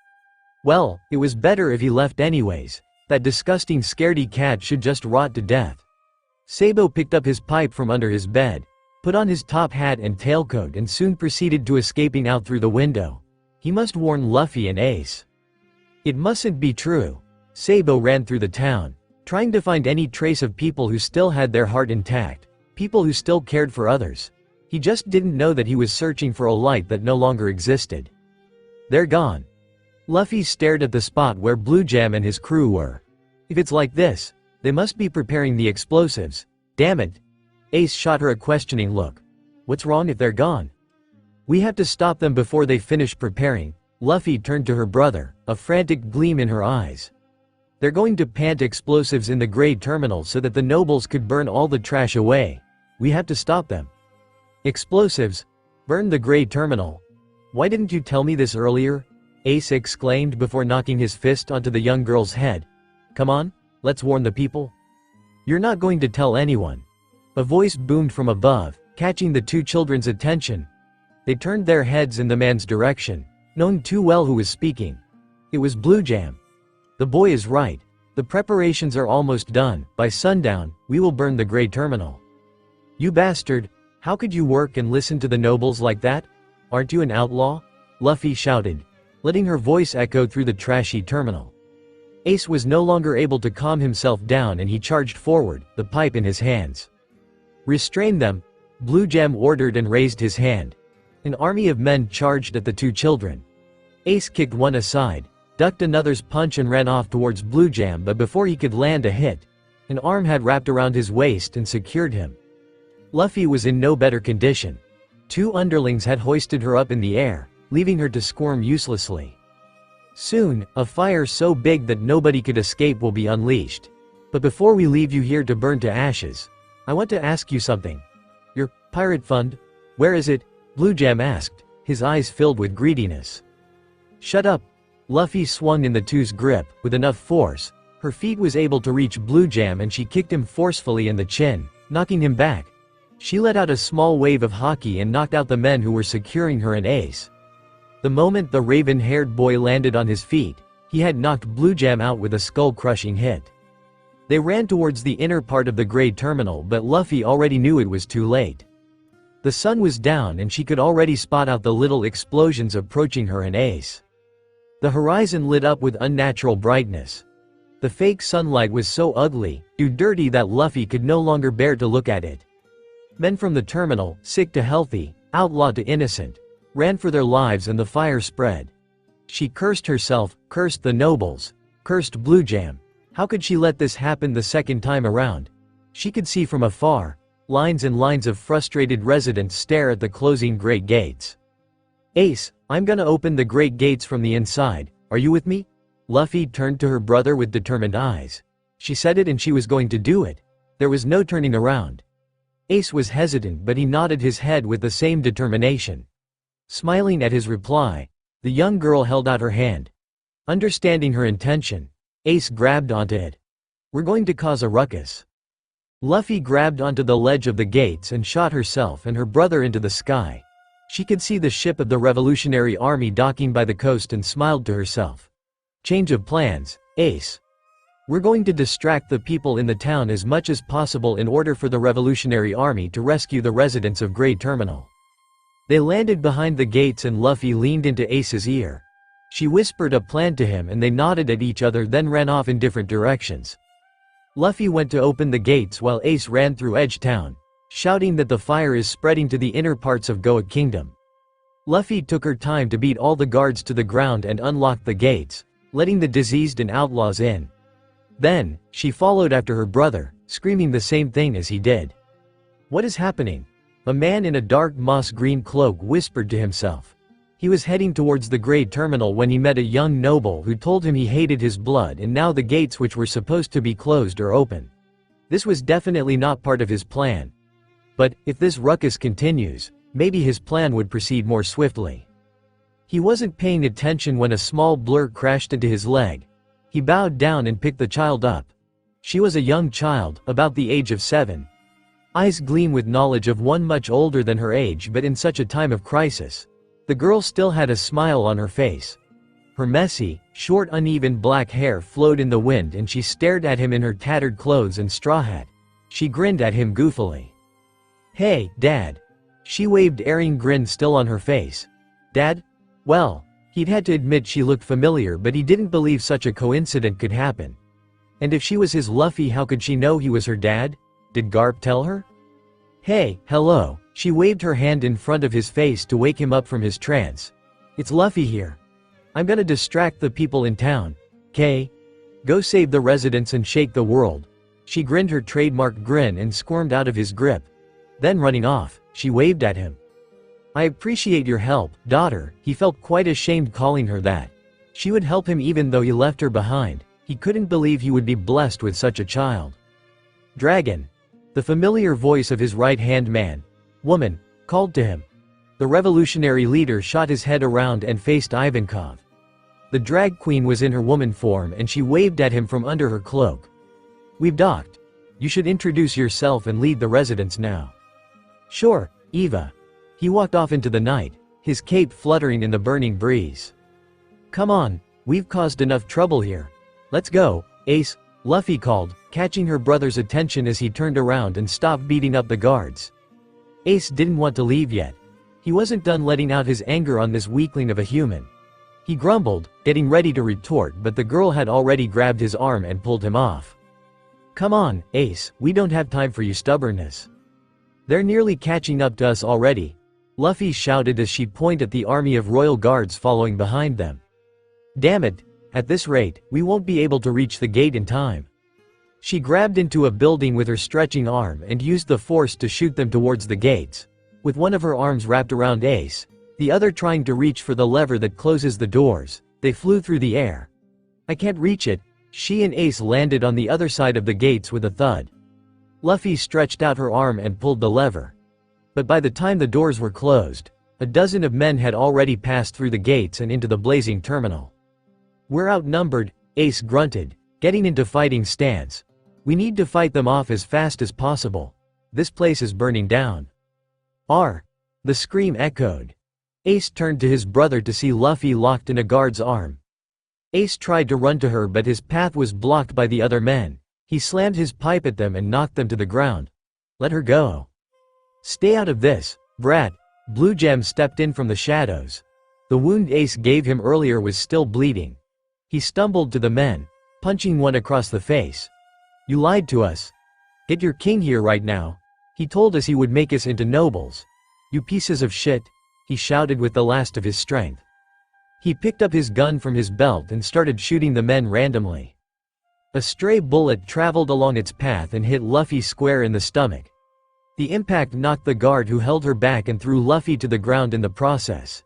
Well, it was better if he left anyways. That disgusting scaredy cat should just rot to death. Sabo picked up his pipe from under his bed, put on his top hat and tailcoat and soon proceeded to escaping out through the window. He must warn Luffy and Ace. It mustn't be true. Sabo ran through the town, trying to find any trace of people who still had their heart intact, people who still cared for others. He just didn't know that he was searching for a light that no longer existed. They're gone. Luffy stared at the spot where Blue Jam and his crew were. If it's like this, they must be preparing the explosives. Damn it. Ace shot her a questioning look. What's wrong if they're gone? We have to stop them before they finish preparing. Luffy turned to her brother, a frantic gleam in her eyes. They're going to plant explosives in the gray terminal so that the nobles could burn all the trash away. We have to stop them. Explosives? Burn the gray terminal? Why didn't you tell me this earlier? Ace exclaimed before knocking his fist onto the young girl's head. Come on, let's warn the people. You're not going to tell anyone. A voice boomed from above, catching the two children's attention. They turned their heads in the man's direction, knowing too well who was speaking. It was Blue Jam. The boy is right. The preparations are almost done. By sundown, we will burn the gray terminal. You bastard, how could you work and listen to the nobles like that? Aren't you an outlaw? Luffy shouted, letting her voice echo through the trashy terminal. Ace was no longer able to calm himself down and he charged forward, the pipe in his hands. Restrain them, Blue Jam ordered and raised his hand. An army of men charged at the two children. Ace kicked one aside, ducked another's punch and ran off towards Blue Jam, but before he could land a hit, an arm had wrapped around his waist and secured him. Luffy was in no better condition. Two underlings had hoisted her up in the air, leaving her to squirm uselessly. Soon, a fire so big that nobody could escape will be unleashed. But before we leave you here to burn to ashes, I want to ask you something. Your pirate fund? Where is it? Blue Jam asked, his eyes filled with greediness. Shut up. Luffy swung in the two's grip, with enough force. Her feet was able to reach Blue Jam and she kicked him forcefully in the chin, knocking him back. She let out a small wave of haki and knocked out the men who were securing her and Ace. The moment the raven-haired boy landed on his feet, he had knocked Blue Jam out with a skull-crushing hit. They ran towards the inner part of the gray terminal, but Luffy already knew it was too late. The sun was down and she could already spot out the little explosions approaching her and Ace. The horizon lit up with unnatural brightness. The fake sunlight was so ugly, too dirty that Luffy could no longer bear to look at it. Men from the terminal, sick to healthy, outlaw to innocent, ran for their lives and the fire spread. She cursed herself, cursed the nobles, cursed Blue Jam. How could she let this happen the second time around? She could see from afar, lines and lines of frustrated residents stare at the closing great gates. Ace, I'm gonna open the great gates from the inside, are you with me? Luffy turned to her brother with determined eyes. She said it and she was going to do it. There was no turning around. Ace was hesitant but he nodded his head with the same determination. Smiling at his reply, the young girl held out her hand. Understanding her intention, Ace grabbed onto it. We're going to cause a ruckus. Luffy grabbed onto the ledge of the gates and shot herself and her brother into the sky. She could see the ship of the Revolutionary Army docking by the coast and smiled to herself. Change of plans, Ace. We're going to distract the people in the town as much as possible in order for the Revolutionary Army to rescue the residents of Gray Terminal. They landed behind the gates and Luffy leaned into Ace's ear. She whispered a plan to him and they nodded at each other, then ran off in different directions. Luffy went to open the gates while Ace ran through Edge Town, shouting that the fire is spreading to the inner parts of Goa Kingdom. Luffy took her time to beat all the guards to the ground and unlock the gates, letting the diseased and outlaws in. Then, she followed after her brother, screaming the same thing as he did. What is happening? A man in a dark moss-green cloak whispered to himself. He was heading towards the Grey Terminal when he met a young noble who told him he hated his blood and now the gates which were supposed to be closed are open. This was definitely not part of his plan. But, if this ruckus continues, maybe his plan would proceed more swiftly. He wasn't paying attention when a small blur crashed into his leg. He bowed down and picked the child up. She was a young child, about the age of 7. Eyes gleam with knowledge of one much older than her age, but in such a time of crisis. The girl still had a smile on her face. Her messy, short uneven black hair flowed in the wind and she stared at him in her tattered clothes and straw hat. She grinned at him goofily. "Hey, Dad." She waved, airing grin still on her face. "Dad?" Well, he'd had to admit she looked familiar, but he didn't believe such a coincidence could happen. And if she was his Luffy, how could she know he was her dad? Did Garp tell her? "Hey, hello." She waved her hand in front of his face to wake him up from his trance. "It's Luffy here. I'm gonna distract the people in town. 'Kay? Go save the residents and shake the world." She grinned her trademark grin and squirmed out of his grip. Then running off, she waved at him. "I appreciate your help, daughter." He felt quite ashamed calling her that. She would help him even though he left her behind. He couldn't believe he would be blessed with such a child. "Dragon." The familiar voice of his right-hand man, woman, called to him. The revolutionary leader shot his head around and faced Ivankov. The drag queen was in her woman form and she waved at him from under her cloak. "We've docked. You should introduce yourself and lead the residents now." "Sure, Eva." He walked off into the night, his cape fluttering in the burning breeze. "Come on, we've caused enough trouble here. Let's go, Ace," Luffy called, catching her brother's attention as he turned around and stopped beating up the guards. Ace didn't want to leave yet. He wasn't done letting out his anger on this weakling of a human. He grumbled, getting ready to retort, but the girl had already grabbed his arm and pulled him off. "Come on, Ace, we don't have time for your stubbornness. They're nearly catching up to us already," Luffy shouted as she pointed at the army of royal guards following behind them. "Damn it, at this rate, we won't be able to reach the gate in time." She grabbed into a building with her stretching arm and used the force to shoot them towards the gates. With one of her arms wrapped around Ace, the other trying to reach for the lever that closes the doors, they flew through the air. "I can't reach it." She and Ace landed on the other side of the gates with a thud. Luffy stretched out her arm and pulled the lever. But by the time the doors were closed, a dozen of men had already passed through the gates and into the blazing terminal. "We're outnumbered," Ace grunted, getting into fighting stance. "We need to fight them off as fast as possible. This place is burning down." "R!" The scream echoed. Ace turned to his brother to see Luffy locked in a guard's arm. Ace tried to run to her, but his path was blocked by the other men. He slammed his pipe at them and knocked them to the ground. "Let her go." "Stay out of this, brat." Blue Gem stepped in from the shadows. The wound Ace gave him earlier was still bleeding. He stumbled to the men, punching one across the face. "You lied to us. Get your king here right now. He told us he would make us into nobles. You pieces of shit," he shouted with the last of his strength. He picked up his gun from his belt and started shooting the men randomly. A stray bullet traveled along its path and hit Luffy square in the stomach. The impact knocked the guard who held her back and threw Luffy to the ground in the process.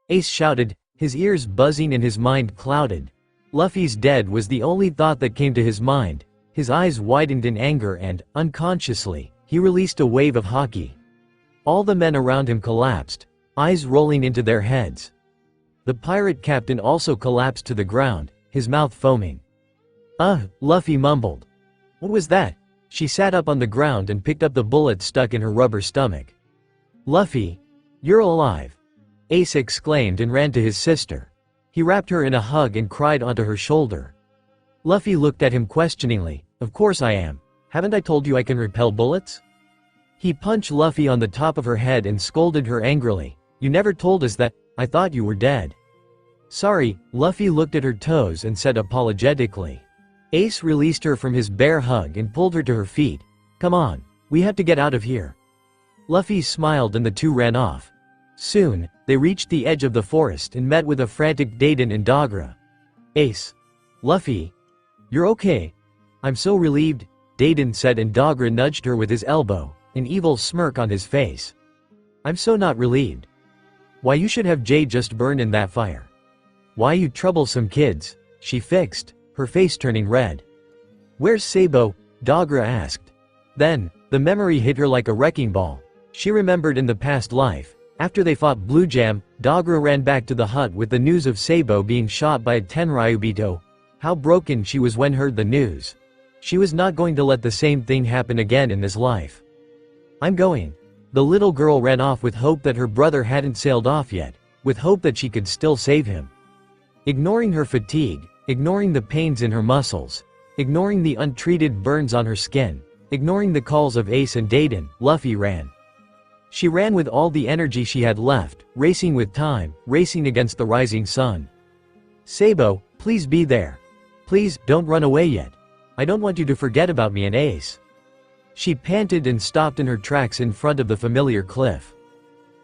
Ace shouted, his ears buzzing and his mind clouded. Luffy's dead was the only thought that came to his mind. His eyes widened in anger and, unconsciously, he released a wave of haki. All the men around him collapsed, eyes rolling into their heads. The pirate captain also collapsed to the ground, his mouth foaming. Luffy mumbled. "What was that?" She sat up on the ground and picked up the bullet stuck in her rubber stomach. "Luffy, you're alive!" Ace exclaimed and ran to his sister. He wrapped her in a hug and cried onto her shoulder. Luffy looked at him questioningly. "Of course I am. Haven't I told you I can repel bullets?" He punched Luffy on the top of her head and scolded her angrily. "You never told us that. I thought you were dead." "Sorry," Luffy looked at her toes and said apologetically. Ace released her from his bear hug and pulled her to her feet. "Come on, we have to get out of here." Luffy smiled and the two ran off. Soon, they reached the edge of the forest and met with a frantic Deiden and Dagra. "Ace. Luffy. You're okay." "I'm so relieved," Deiden said, and Dagra nudged her with his elbow, an evil smirk on his face. "I'm so not relieved." Why you should have Jade just burn in that fire. Why you troublesome kids, she fixed, her face turning red. Where's Sabo? Dogra asked. Then, the memory hit her like a wrecking ball. She remembered in the past life, after they fought Blue Jam, Dogra ran back to the hut with the news of Sabo being shot by a Tenryubito. How broken she was when heard the news. She was not going to let the same thing happen again in this life. I'm going. The little girl ran off with hope that her brother hadn't sailed off yet, with hope that she could still save him. Ignoring her fatigue, ignoring the pains in her muscles, ignoring the untreated burns on her skin, ignoring the calls of Ace and Dayton, Luffy ran. She ran with all the energy she had left, racing with time, racing against the rising sun. Sabo, please be there. Please, don't run away yet. I don't want you to forget about me and Ace. She panted and stopped in her tracks in front of the familiar cliff.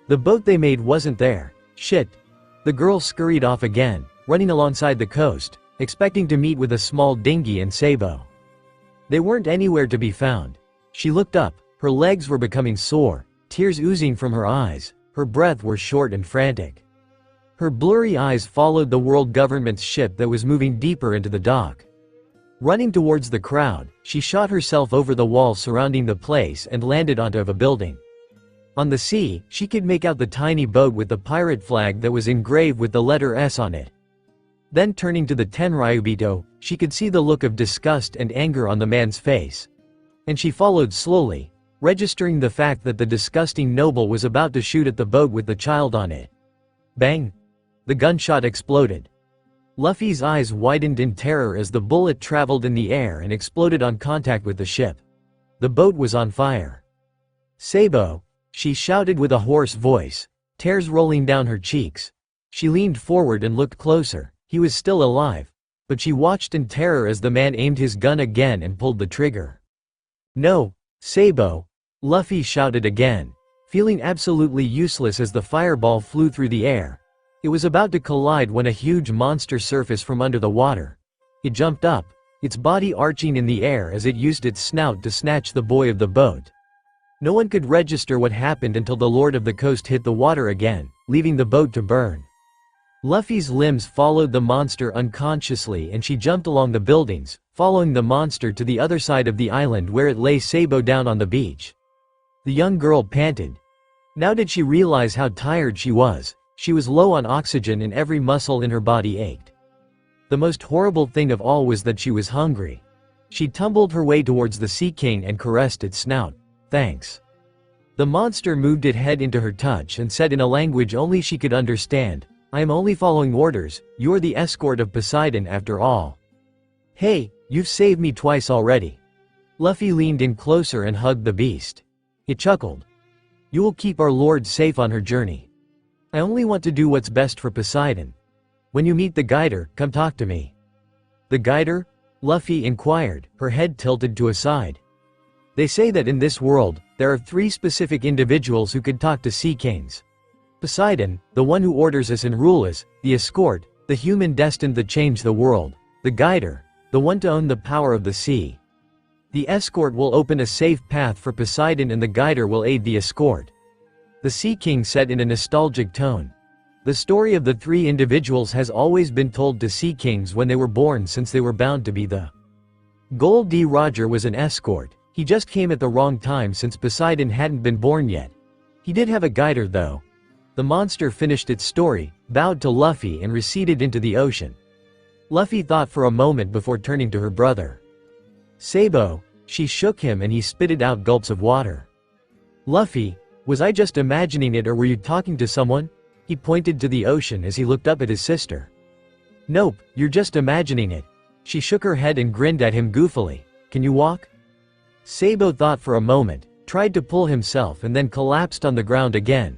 The boat they made wasn't there. Shit. The girl scurried off again, running alongside the coast, expecting to meet with a small dinghy and Sabo. They weren't anywhere to be found. She looked up, her legs were becoming sore, tears oozing from her eyes, her breath was short and frantic. Her blurry eyes followed the world government's ship that was moving deeper into the dock. Running towards the crowd, she shot herself over the wall surrounding the place and landed onto a building. On the sea, she could make out the tiny boat with the pirate flag that was engraved with the letter S on it. Then turning to the Tenryubito, she could see the look of disgust and anger on the man's face. And she followed slowly, registering the fact that the disgusting noble was about to shoot at the boat with the child on it. Bang! The gunshot exploded. Luffy's eyes widened in terror as the bullet traveled in the air and exploded on contact with the ship. The boat was on fire. Sabo! She shouted with a hoarse voice, tears rolling down her cheeks. She leaned forward and looked closer. He was still alive, but she watched in terror as the man aimed his gun again and pulled the trigger. No, Sabo! Luffy shouted again, feeling absolutely useless as the fireball flew through the air. It was about to collide when a huge monster surfaced from under the water. It jumped up, its body arching in the air as it used its snout to snatch the boy of the boat. No one could register what happened until the Lord of the Coast hit the water again, leaving the boat to burn. Luffy's limbs followed the monster unconsciously and she jumped along the buildings, following the monster to the other side of the island where it lay Sabo down on the beach. The young girl panted. Now did she realize how tired she was? She was low on oxygen and every muscle in her body ached. The most horrible thing of all was that she was hungry. She tumbled her way towards the Sea King and caressed its snout. Thanks. The monster moved its head into her touch and said in a language only she could understand, I am only following orders, you're the escort of Poseidon after all. Hey, you've saved me twice already. Luffy leaned in closer and hugged the beast. It chuckled. You will keep our lord safe on her journey. I only want to do what's best for Poseidon. When you meet the guider, come talk to me. The guider? Luffy inquired, her head tilted to a side. They say that in this world, there are 3 specific individuals who could talk to sea kings. Poseidon, the one who orders us and rules us, the escort, the human destined to change the world, the guider, the one to own the power of the sea. The escort will open a safe path for Poseidon and the guider will aid the escort. The Sea King said in a nostalgic tone. The story of the 3 individuals has always been told to Sea Kings when they were born since they were bound to be the. Gold D. Roger was an escort, he just came at the wrong time since Poseidon hadn't been born yet. He did have a guider though. The monster finished its story, bowed to Luffy and receded into the ocean. Luffy thought for a moment before turning to her brother. Sabo, she shook him and he spitted out gulps of water. Luffy, was I just imagining it or were you talking to someone? He pointed to the ocean as he looked up at his sister. Nope, you're just imagining it. She shook her head and grinned at him goofily. Can you walk? Sabo thought for a moment, tried to pull himself and then collapsed on the ground again.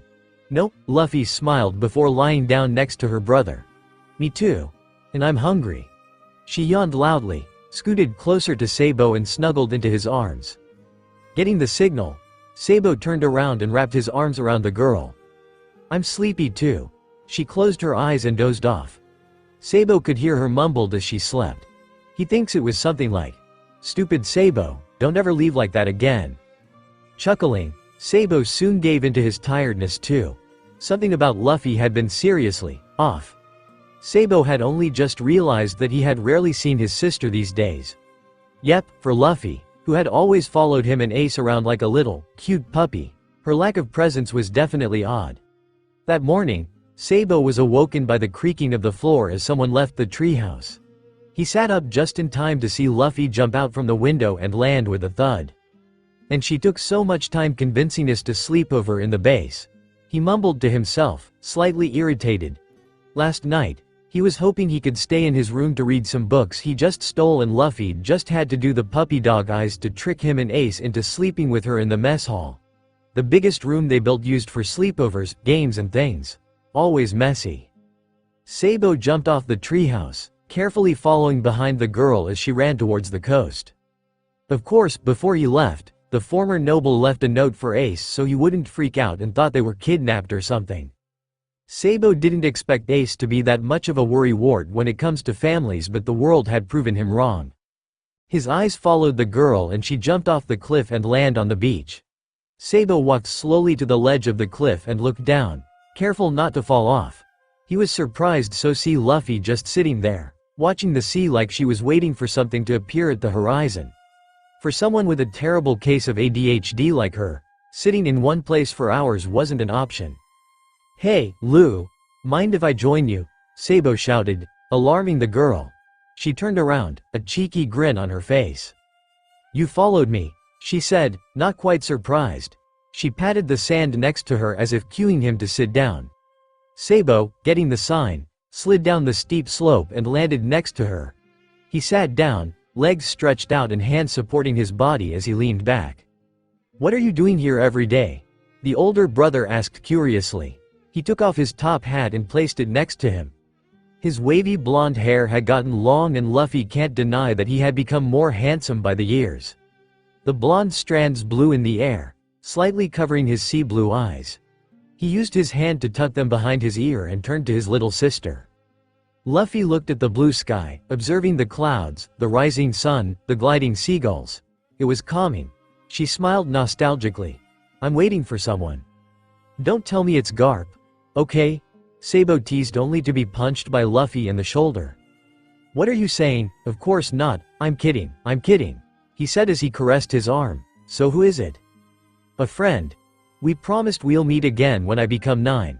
Nope, Luffy smiled before lying down next to her brother. Me too. And I'm hungry. She yawned loudly, scooted closer to Sabo and snuggled into his arms. Getting the signal, Sabo turned around and wrapped his arms around the girl. I'm sleepy too. She closed her eyes and dozed off. Sabo could hear her mumbled as she slept. He thinks it was something like, stupid Sabo, don't ever leave like that again. Chuckling, Sabo soon gave into his tiredness too. Something about Luffy had been seriously off. Sabo had only just realized that he had rarely seen his sister these days. Yep, for Luffy, who had always followed him and Ace around like a little, cute puppy, her lack of presence was definitely odd. That morning, Sabo was awoken by the creaking of the floor as someone left the treehouse. He sat up just in time to see Luffy jump out from the window and land with a thud. And she took so much time convincing us to sleep over in the base. He mumbled to himself, slightly irritated. Last night, he was hoping he could stay in his room to read some books he just stole, and Luffy just had to do the puppy dog eyes to trick him and Ace into sleeping with her in the mess hall. The biggest room they built used for sleepovers, games and things. Always messy. Sabo jumped off the treehouse, carefully following behind the girl as she ran towards the coast. Of course, before he left, the former noble left a note for Ace so he wouldn't freak out and thought they were kidnapped or something. Sabo didn't expect Ace to be that much of a worrywart when it comes to families, but the world had proven him wrong. His eyes followed the girl and she jumped off the cliff and landed on the beach. Sabo walked slowly to the ledge of the cliff and looked down, careful not to fall off. He was surprised to see Luffy just sitting there, watching the sea like she was waiting for something to appear at the horizon. For someone with a terrible case of ADHD like her, sitting in one place for hours wasn't an option. "Hey, Lou, mind if I join you?" Sabo shouted, alarming the girl. She turned around, a cheeky grin on her face. "You followed me," she said, not quite surprised. She patted the sand next to her as if cueing him to sit down. Sabo, getting the sign, slid down the steep slope and landed next to her. He sat down, legs stretched out and hands supporting his body as he leaned back. "What are you doing here every day?" the older brother asked curiously. He took off his top hat and placed it next to him. His wavy blonde hair had gotten long and Luffy can't deny that he had become more handsome by the years. The blonde strands blew in the air, slightly covering his sea blue eyes. He used his hand to tuck them behind his ear and turned to his little sister. Luffy looked at the blue sky, observing the clouds, the rising sun, the gliding seagulls. It was calming. She smiled nostalgically. "I'm waiting for someone." "Don't tell me it's Garp. Okay?" Sabo teased, only to be punched by Luffy in the shoulder. "What are you saying? Of course not, I'm kidding, he said as he caressed his arm. "So who is it?" "A friend. We promised we'll meet again when I become 9.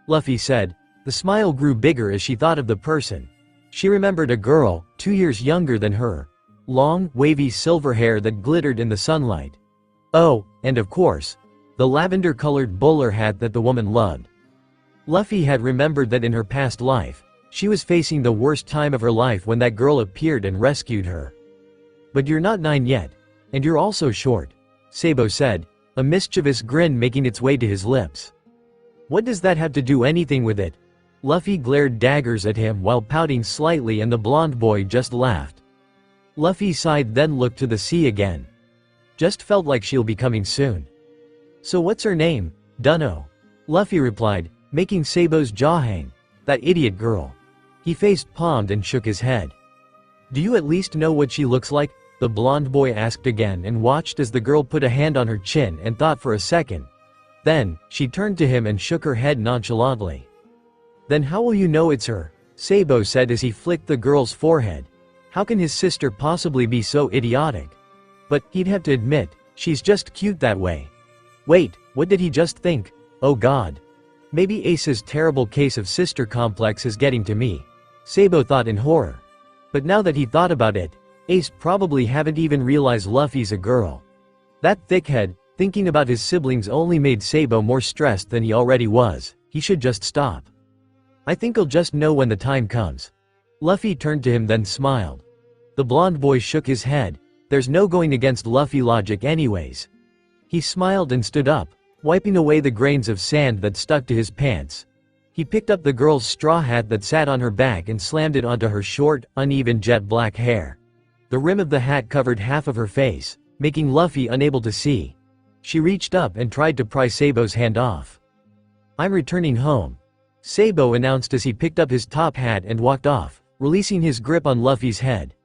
Luffy said. The smile grew bigger as she thought of the person. She remembered a girl, 2 years younger than her. Long, wavy silver hair that glittered in the sunlight. Oh, and of course, the lavender-colored bowler hat that the woman loved. Luffy had remembered that in her past life, she was facing the worst time of her life when that girl appeared and rescued her. "But you're not 9 yet. And you're also short," Sabo said, a mischievous grin making its way to his lips. "What does that have to do anything with it?" Luffy glared daggers at him while pouting slightly, and the blonde boy just laughed. Luffy sighed, then looked to the sea again. "Just felt like she'll be coming soon." "So what's her name?" "Dunno," Luffy replied, making Sabo's jaw hang. "That idiot girl." He faced palmed and shook his head. "Do you at least know what she looks like?" the blonde boy asked again and watched as the girl put a hand on her chin and thought for a second. Then, she turned to him and shook her head nonchalantly. "Then how will you know it's her?" Sabo said as he flicked the girl's forehead. How can his sister possibly be so idiotic? But, he'd have to admit, she's just cute that way. Wait, what did he just think? Oh god. Maybe Ace's terrible case of sister complex is getting to me. Sabo thought in horror. But now that he thought about it, Ace probably haven't even realized Luffy's a girl. That thickhead, thinking about his siblings only made Sabo more stressed than he already was. He should just stop. I think I'll just know when the time comes. Luffy turned to him then smiled. The blonde boy shook his head. There's no going against Luffy logic anyways. He smiled and stood up, wiping away the grains of sand that stuck to his pants. He picked up the girl's straw hat that sat on her back and slammed it onto her short, uneven jet black hair. The rim of the hat covered half of her face, making Luffy unable to see. She reached up and tried to pry Sabo's hand off. I'm returning home, Sabo announced as he picked up his top hat and walked off, releasing his grip on Luffy's head.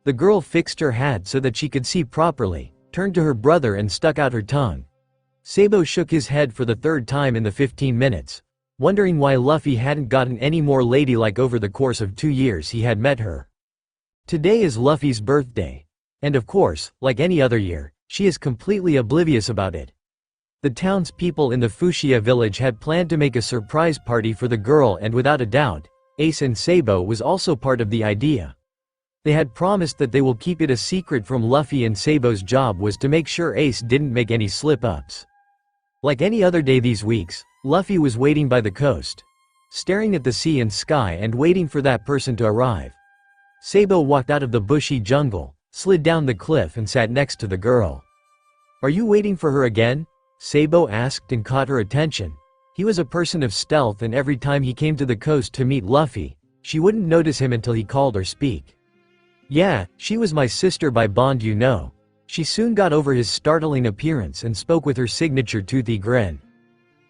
The girl fixed her hat so that she could see properly, turned to her brother and stuck out her tongue. Sabo shook his head for the third time in the 15 minutes, wondering why Luffy hadn't gotten any more ladylike over the course of 2 years he had met her. Today is Luffy's birthday. And of course, like any other year, she is completely oblivious about it. The townspeople in the Fuchsia village had planned to make a surprise party for the girl, and without a doubt, Ace and Sabo was also part of the idea. They had promised that they will keep it a secret from Luffy, and Sabo's job was to make sure Ace didn't make any slip-ups. Like any other day these weeks, Luffy was waiting by the coast, staring at the sea and sky and waiting for that person to arrive. Sabo walked out of the bushy jungle, slid down the cliff and sat next to the girl. "Are you waiting for her again?" Sabo asked and caught her attention. He was a person of stealth, and every time he came to the coast to meet Luffy, she wouldn't notice him until he called or speak. "Yeah, she was my sister by bond, you know." She soon got over his startling appearance and spoke with her signature toothy grin.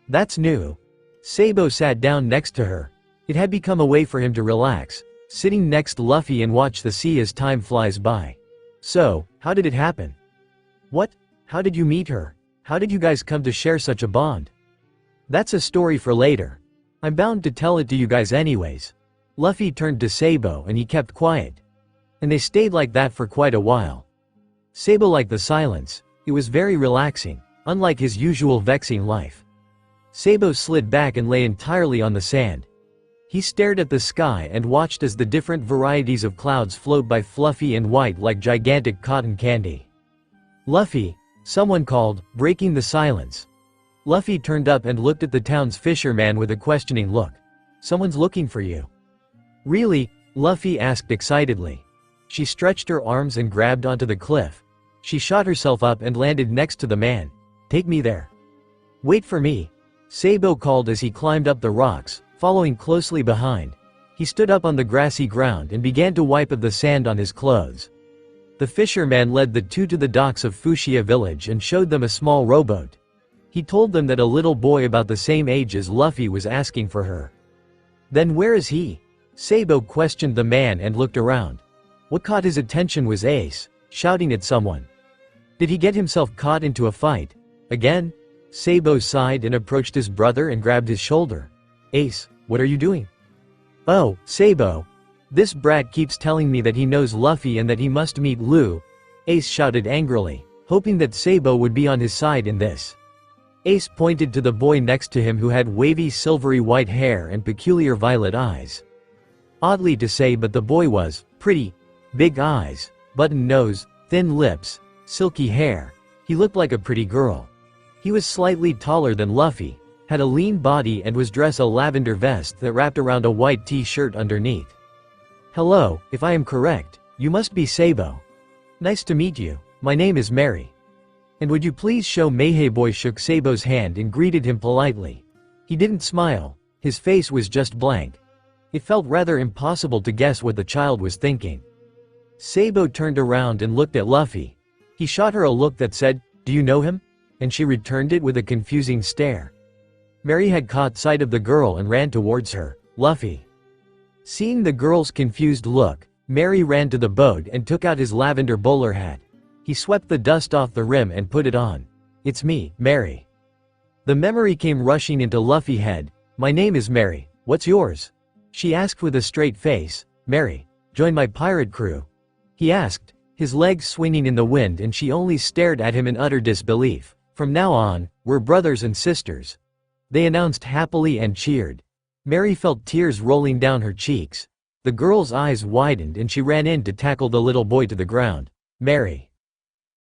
"That's new." Sabo sat down next to her. It had become a way for him to relax, sitting next to Luffy and watch the sea as time flies by. "So, how did it happen?" "What? How did you meet her? How did you guys come to share such a bond?" "That's a story for later. I'm bound to tell it to you guys anyways." Luffy turned to Sabo and he kept quiet. And they stayed like that for quite a while. Sabo liked the silence. It was very relaxing, unlike his usual vexing life. Sabo slid back and lay entirely on the sand. He stared at the sky and watched as the different varieties of clouds flowed by, fluffy and white like gigantic cotton candy. "Luffy," someone called, breaking the silence. Luffy turned up and looked at the town's fisherman with a questioning look. "Someone's looking for you." "Really?" Luffy asked excitedly. She stretched her arms and grabbed onto the cliff. She shot herself up and landed next to the man. "Take me there." "Wait for me," Sabo called as he climbed up the rocks, following closely behind. He stood up on the grassy ground and began to wipe up the sand on his clothes. The fisherman led the two to the docks of Fuchsia village and showed them a small rowboat. He told them that a little boy about the same age as Luffy was asking for her. "Then where is he?" Sabo questioned the man and looked around. What caught his attention was Ace, shouting at someone. Did he get himself caught into a fight? Again? Sabo sighed and approached his brother and grabbed his shoulder. "Ace, what are you doing?" "Oh, Sabo. This brat keeps telling me that he knows Luffy and that he must meet Lu." Ace shouted angrily, hoping that Sabo would be on his side in this. Ace pointed to the boy next to him who had wavy silvery white hair and peculiar violet eyes. Oddly to say, but the boy was pretty. Big eyes, button nose, thin lips, silky hair. He looked like a pretty girl. He was slightly taller than Luffy, had a lean body and was dressed a lavender vest that wrapped around a white t-shirt underneath. "Hello, if I am correct, you must be Sabo. Nice to meet you, my name is Mary. And would you please show Meihei?" Boy shook Sabo's hand and greeted him politely. He didn't smile, his face was just blank. It felt rather impossible to guess what the child was thinking. Sabo turned around and looked at Luffy. He shot her a look that said, "Do you know him?" And she returned it with a confusing stare. Mary had caught sight of the girl and ran towards her. "Luffy." Seeing the girl's confused look, Mary ran to the boat and took out his lavender bowler hat. He swept the dust off the rim and put it on. "It's me, Mary." The memory came rushing into Luffy's head. "My name is Mary, what's yours?" She asked with a straight face. "Mary, join my pirate crew?" He asked, his legs swinging in the wind, and she only stared at him in utter disbelief. "From now on, we're brothers and sisters," they announced happily and cheered. Mary felt tears rolling down her cheeks. The girl's eyes widened and she ran in to tackle the little boy to the ground. "Mary."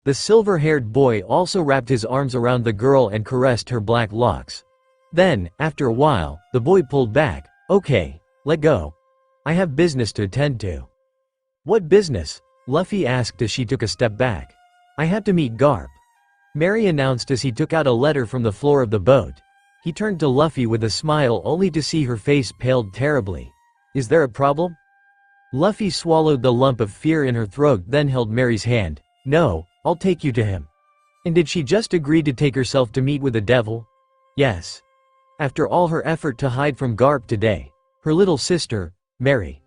The silver-haired boy also wrapped his arms around the girl and caressed her black locks. Then, after a while, the boy pulled back. "Okay, let go. I have business to attend to." "What business?" Luffy asked as she took a step back. "I have to meet Garp," Mary announced as he took out a letter from the floor of the boat. He turned to Luffy with a smile only to see her face paled terribly. "Is there a problem?" Luffy swallowed the lump of fear in her throat, then held Mary's hand. "No, I'll take you to him." And did she just agree to take herself to meet with the devil? Yes. After all her effort to hide from Garp today, her little sister, Mary,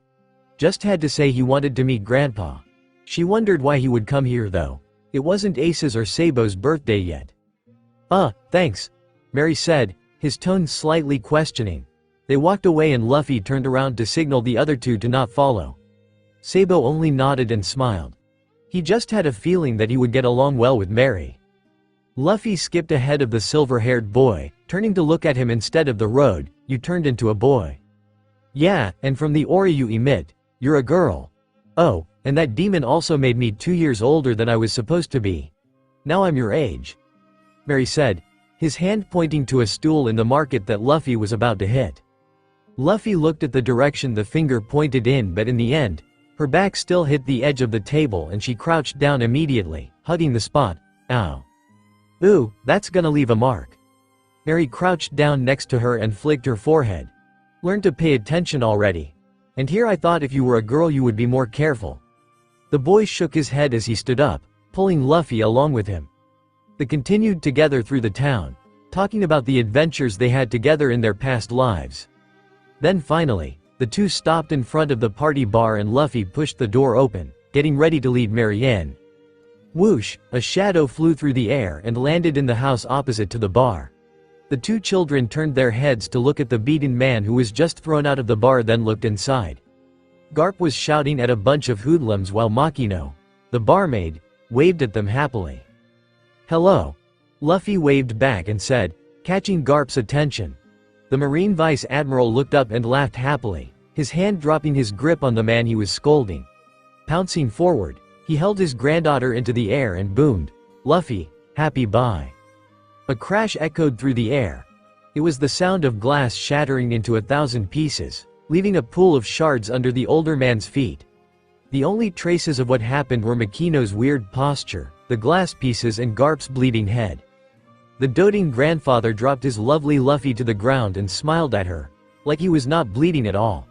just had to say he wanted to meet Grandpa. She wondered why he would come here though. It wasn't Ace's or Sabo's birthday yet. Thanks, Mary said, his tone slightly questioning. They walked away and Luffy turned around to signal the other two to not follow. Sabo only nodded and smiled. He just had a feeling that he would get along well with Mary. Luffy skipped ahead of the silver-haired boy, turning to look at him instead of the road. You turned into a boy. Yeah, and from the aura you emit, you're a girl. Oh, and that demon also made me 2 years older than I was supposed to be. Now I'm your age. Mary said, his hand pointing to a stool in the market that Luffy was about to hit. Luffy looked at the direction the finger pointed in, but in the end, her back still hit the edge of the table and she crouched down immediately, hugging the spot. Ow. Ooh, that's gonna leave a mark. Mary crouched down next to her and flicked her forehead. Learn to pay attention already. And here I thought if you were a girl you would be more careful. The boy shook his head as he stood up, pulling Luffy along with him. They continued together through the town, talking about the adventures they had together in their past lives. Then finally, the two stopped in front of the party bar and Luffy pushed the door open, getting ready to lead Mary in. Whoosh, a shadow flew through the air and landed in the house opposite to the bar. The two children turned their heads to look at the beaten man who was just thrown out of the bar, then looked inside. Garp was shouting at a bunch of hoodlums while Makino, the barmaid, waved at them happily. Hello. Luffy waved back and said, catching Garp's attention. The Marine Vice Admiral looked up and laughed happily, his hand dropping his grip on the man he was scolding. Pouncing forward, he held his granddaughter into the air and boomed, Luffy, happy bye. A crash echoed through the air. It was the sound of glass shattering into 1,000 pieces, leaving a pool of shards under the older man's feet. The only traces of what happened were Makino's weird posture, the glass pieces and Garp's bleeding head. The doting grandfather dropped his lovely Luffy to the ground and smiled at her, like he was not bleeding at all.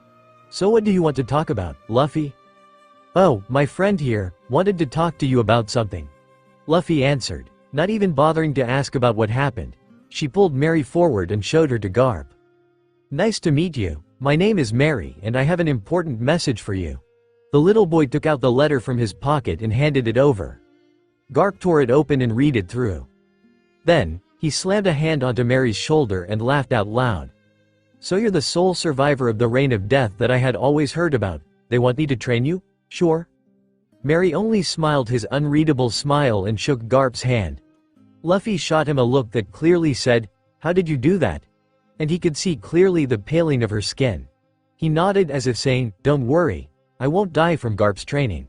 So what do you want to talk about, Luffy? Oh, my friend here, wanted to talk to you about something. Luffy answered, not even bothering to ask about what happened. She pulled Mary forward and showed her to Garp. Nice to meet you, my name is Mary and I have an important message for you. The little boy took out the letter from his pocket and handed it over. Garp tore it open and read it through. Then, he slammed a hand onto Mary's shoulder and laughed out loud. So you're the sole survivor of the reign of death that I had always heard about. They want me to train you? Sure. Mary only smiled his unreadable smile and shook Garp's hand. Luffy shot him a look that clearly said, how did you do that? And he could see clearly the paling of her skin. He nodded as if saying, don't worry, I won't die from Garp's training.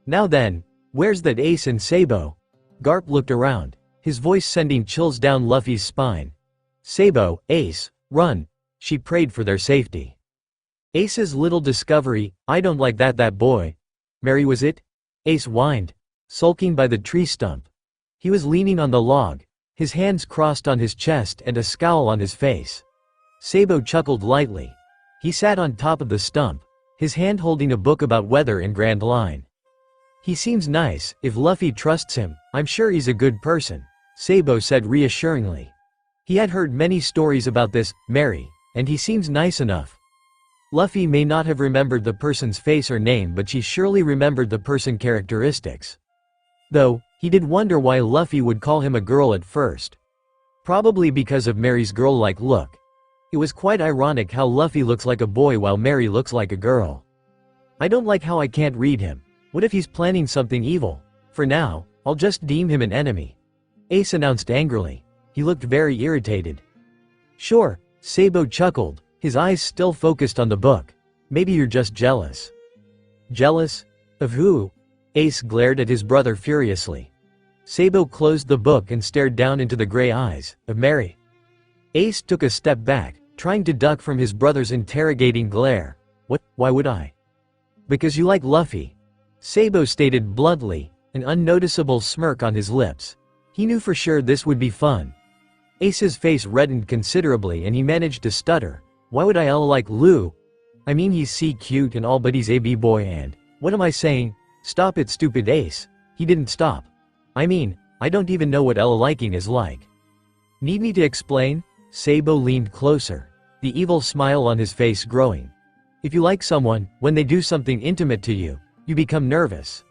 Now then, where's that Ace and Sabo? Garp looked around, his voice sending chills down Luffy's spine. Sabo, Ace, run. She prayed for their safety. Ace's little discovery, I don't like that boy. Mary was it? Ace whined, sulking by the tree stump. He was leaning on the log, his hands crossed on his chest and a scowl on his face. Sabo chuckled lightly. He sat on top of the stump, his hand holding a book about weather in Grand Line. He seems nice, if Luffy trusts him, I'm sure he's a good person, Sabo said reassuringly. He had heard many stories about this, Mary, and he seems nice enough. Luffy may not have remembered the person's face or name, but she surely remembered the person characteristics. Though, he did wonder why Luffy would call him a girl at first. Probably because of Mary's girl-like look. It was quite ironic how Luffy looks like a boy while Mary looks like a girl. I don't like how I can't read him. What if he's planning something evil? For now, I'll just deem him an enemy. Ace announced angrily. He looked very irritated. Sure, Sabo chuckled, his eyes still focused on the book. Maybe you're just jealous. Jealous? Of who? Ace glared at his brother furiously. Sabo closed the book and stared down into the gray eyes of Mary. Ace took a step back, trying to duck from his brother's interrogating glare. What? Why would I? Because you like Luffy. Sabo stated bluntly, an unnoticeable smirk on his lips. He knew for sure this would be fun. Ace's face reddened considerably and he managed to stutter. Why would I like Lou? I mean he's cute and all, but he's a b-boy and… What am I saying? Stop it, stupid Ace. He didn't stop. I mean, I don't even know what liking is like. Need me to explain? Sabo leaned closer, the evil smile on his face growing. If you like someone, when they do something intimate to you, you become nervous.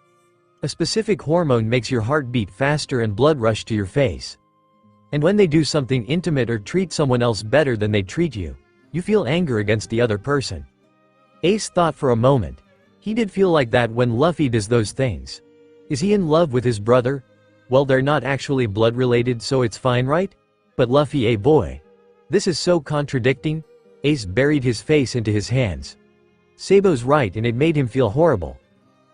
A specific hormone makes your heart beat faster and blood rush to your face. And when they do something intimate or treat someone else better than they treat you, you feel anger against the other person. Ace thought for a moment. He did feel like that when Luffy does those things. Is he in love with his brother? Well, they're not actually blood related, so it's fine, right? But Luffy, boy. This is so contradicting. Ace buried his face into his hands. Sabo's right, and it made him feel horrible.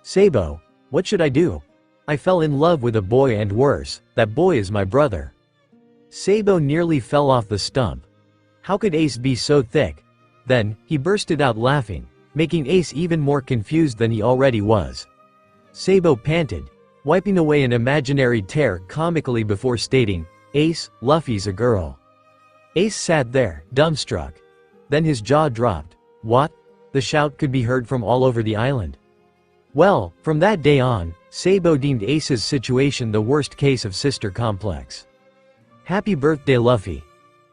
Sabo, what should I do? I fell in love with a boy, and worse, that boy is my brother. Sabo nearly fell off the stump. How could Ace be so thick? Then, he bursted out laughing, making Ace even more confused than he already was. Sabo panted, wiping away an imaginary tear comically before stating, Ace, Luffy's a girl. Ace sat there, dumbstruck. Then his jaw dropped. What? The shout could be heard from all over the island. Well, from that day on, Sabo deemed Ace's situation the worst case of sister complex. Happy birthday, Luffy.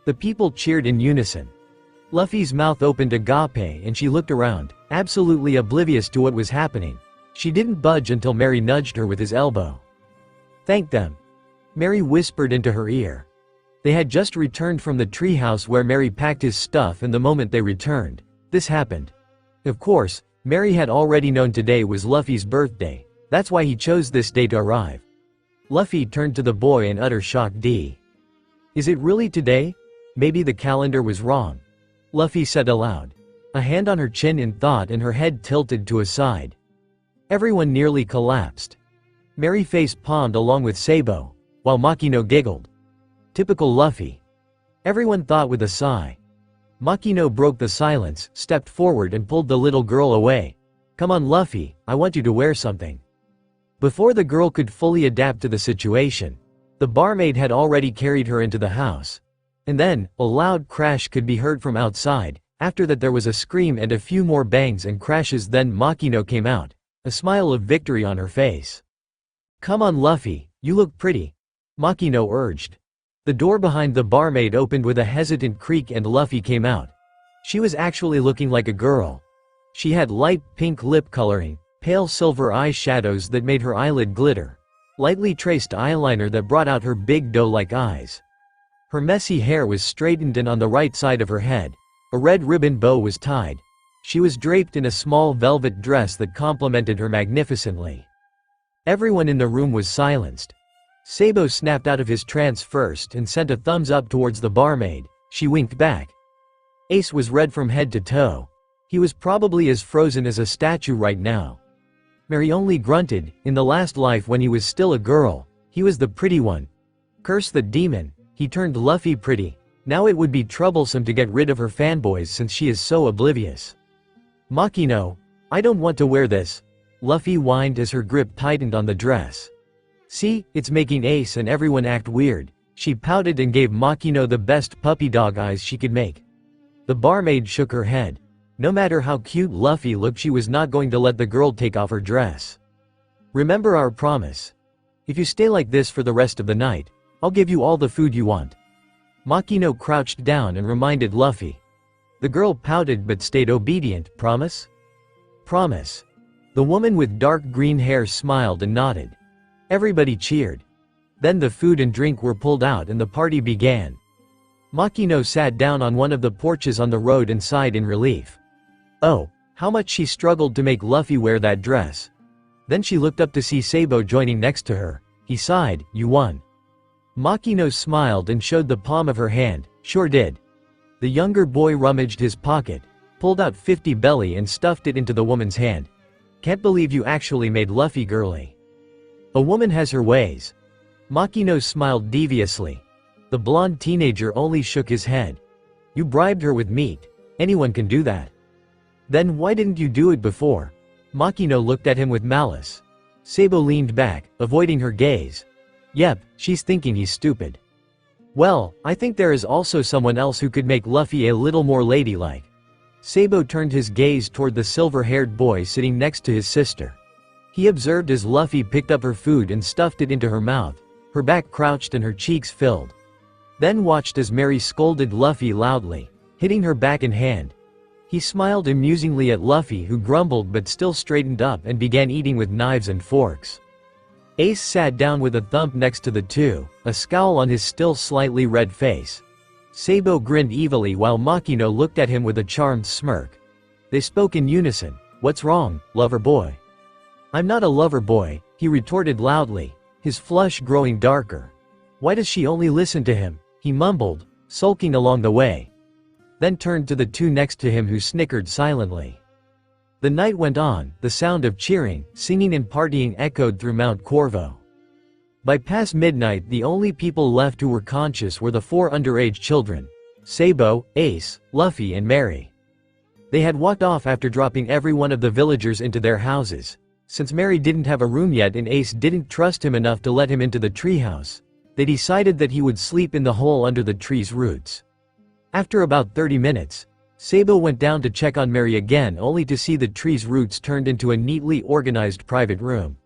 The people cheered in unison. Luffy's mouth opened agape and she looked around, absolutely oblivious to what was happening. She didn't budge until Mary nudged her with his elbow. Thank them. Mary whispered into her ear. They had just returned from the treehouse where Mary packed his stuff, and the moment they returned, this happened. Of course, Mary had already known today was Luffy's birthday. That's why he chose this day to arrive. Luffy turned to the boy in utter shock. Is it really today? Maybe the calendar was wrong. Luffy said aloud. A hand on her chin in thought and her head tilted to a side. Everyone nearly collapsed. Mary face palmed along with Sabo, while Makino giggled. Typical Luffy. Everyone thought with a sigh. Makino broke the silence, stepped forward and pulled the little girl away. Come on, Luffy, I want you to wear something. Before the girl could fully adapt to the situation, the barmaid had already carried her into the house. And then, a loud crash could be heard from outside. After that there was a scream and a few more bangs and crashes. Then Makino came out, a smile of victory on her face. Come on, Luffy, you look pretty, Makino urged. The door behind the barmaid opened with a hesitant creak and Luffy came out. She was actually looking like a girl. She had light pink lip coloring, pale silver eye shadows that made her eyelid glitter, lightly traced eyeliner that brought out her big doe-like eyes. Her messy hair was straightened and on the right side of her head, a red ribbon bow was tied. She was draped in a small velvet dress that complemented her magnificently. Everyone in the room was silenced. Sabo snapped out of his trance first and sent a thumbs up towards the barmaid. She winked back. Ace was red from head to toe. He was probably as frozen as a statue right now. Mary only grunted. In the last life when he was still a girl, he was the pretty one. Curse the demon, he turned Luffy pretty. Now it would be troublesome to get rid of her fanboys since she is so oblivious. Makino, I don't want to wear this, Luffy whined as her grip tightened on the dress. See, it's making Ace and everyone act weird. She pouted and gave Makino the best puppy dog eyes she could make. The barmaid shook her head. No matter how cute Luffy looked, she was not going to let the girl take off her dress. Remember our promise. If you stay like this for the rest of the night, I'll give you all the food you want. Makino crouched down and reminded Luffy. The girl pouted but stayed obedient. Promise? Promise. The woman with dark green hair smiled and nodded. Everybody cheered. Then the food and drink were pulled out and the party began. Makino sat down on one of the porches on the road and sighed in relief. Oh, how much she struggled to make Luffy wear that dress. Then she looked up to see Sabo joining next to her. He sighed, you won. Makino smiled and showed the palm of her hand. Sure did. The younger boy rummaged his pocket, pulled out 50 belly and stuffed it into the woman's hand. Can't believe you actually made Luffy girly. A woman has her ways. Makino smiled deviously. The blonde teenager only shook his head. You bribed her with meat. Anyone can do that. Then why didn't you do it before? Makino looked at him with malice. Sabo leaned back, avoiding her gaze. Yep, she's thinking he's stupid. Well, I think there is also someone else who could make Luffy a little more ladylike. Sabo turned his gaze toward the silver-haired boy sitting next to his sister. He observed as Luffy picked up her food and stuffed it into her mouth, her back crouched and her cheeks filled. Then watched as Mary scolded Luffy loudly, hitting her back and hand. He smiled amusingly at Luffy, who grumbled but still straightened up and began eating with knives and forks. Ace sat down with a thump next to the two, a scowl on his still slightly red face. Sabo grinned evilly while Makino looked at him with a charmed smirk. They spoke in unison. "What's wrong, lover boy?" "I'm not a lover boy," he retorted loudly, his flush growing darker. "Why does she only listen to him?" he mumbled, sulking along the way. Then turned to the two next to him who snickered silently. The night went on, the sound of cheering, singing and partying echoed through Mount Corvo. By past midnight the only people left who were conscious were the four underage children: Sabo, Ace, Luffy and Mary. They had walked off after dropping every one of the villagers into their houses. Since Mary didn't have a room yet and Ace didn't trust him enough to let him into the treehouse, they decided that he would sleep in the hole under the tree's roots. After about 30 minutes, Sabo went down to check on Mary again only to see the tree's roots turned into a neatly organized private room.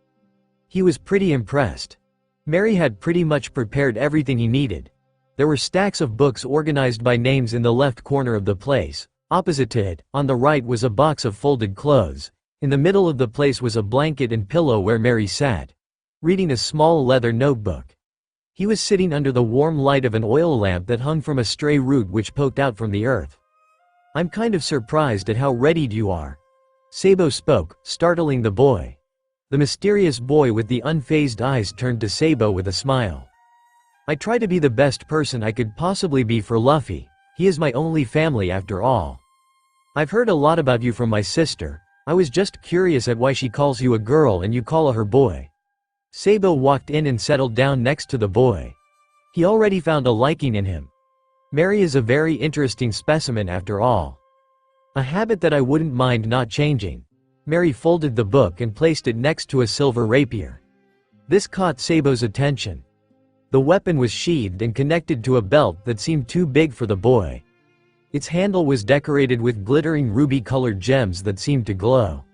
He was pretty impressed. Mary had pretty much prepared everything he needed. There were stacks of books organized by names in the left corner of the place. Opposite to it, on the right was a box of folded clothes. In the middle of the place was a blanket and pillow where Mary sat, reading a small leather notebook. He was sitting under the warm light of an oil lamp that hung from a stray root which poked out from the earth. "I'm kind of surprised at how readied you are," Sabo spoke, startling the boy. The mysterious boy with the unfazed eyes turned to Sabo with a smile. "I try to be the best person I could possibly be for Luffy. He is my only family after all. I've heard a lot about you from my sister. I was just curious at why she calls you a girl and you call her boy." Sabo walked in and settled down next to the boy. He already found a liking in him. Mary is a very interesting specimen after all. A habit that I wouldn't mind not changing. Mary folded the book and placed it next to a silver rapier. This caught Sabo's attention. The weapon was sheathed and connected to a belt that seemed too big for the boy. Its handle was decorated with glittering ruby-colored gems that seemed to glow.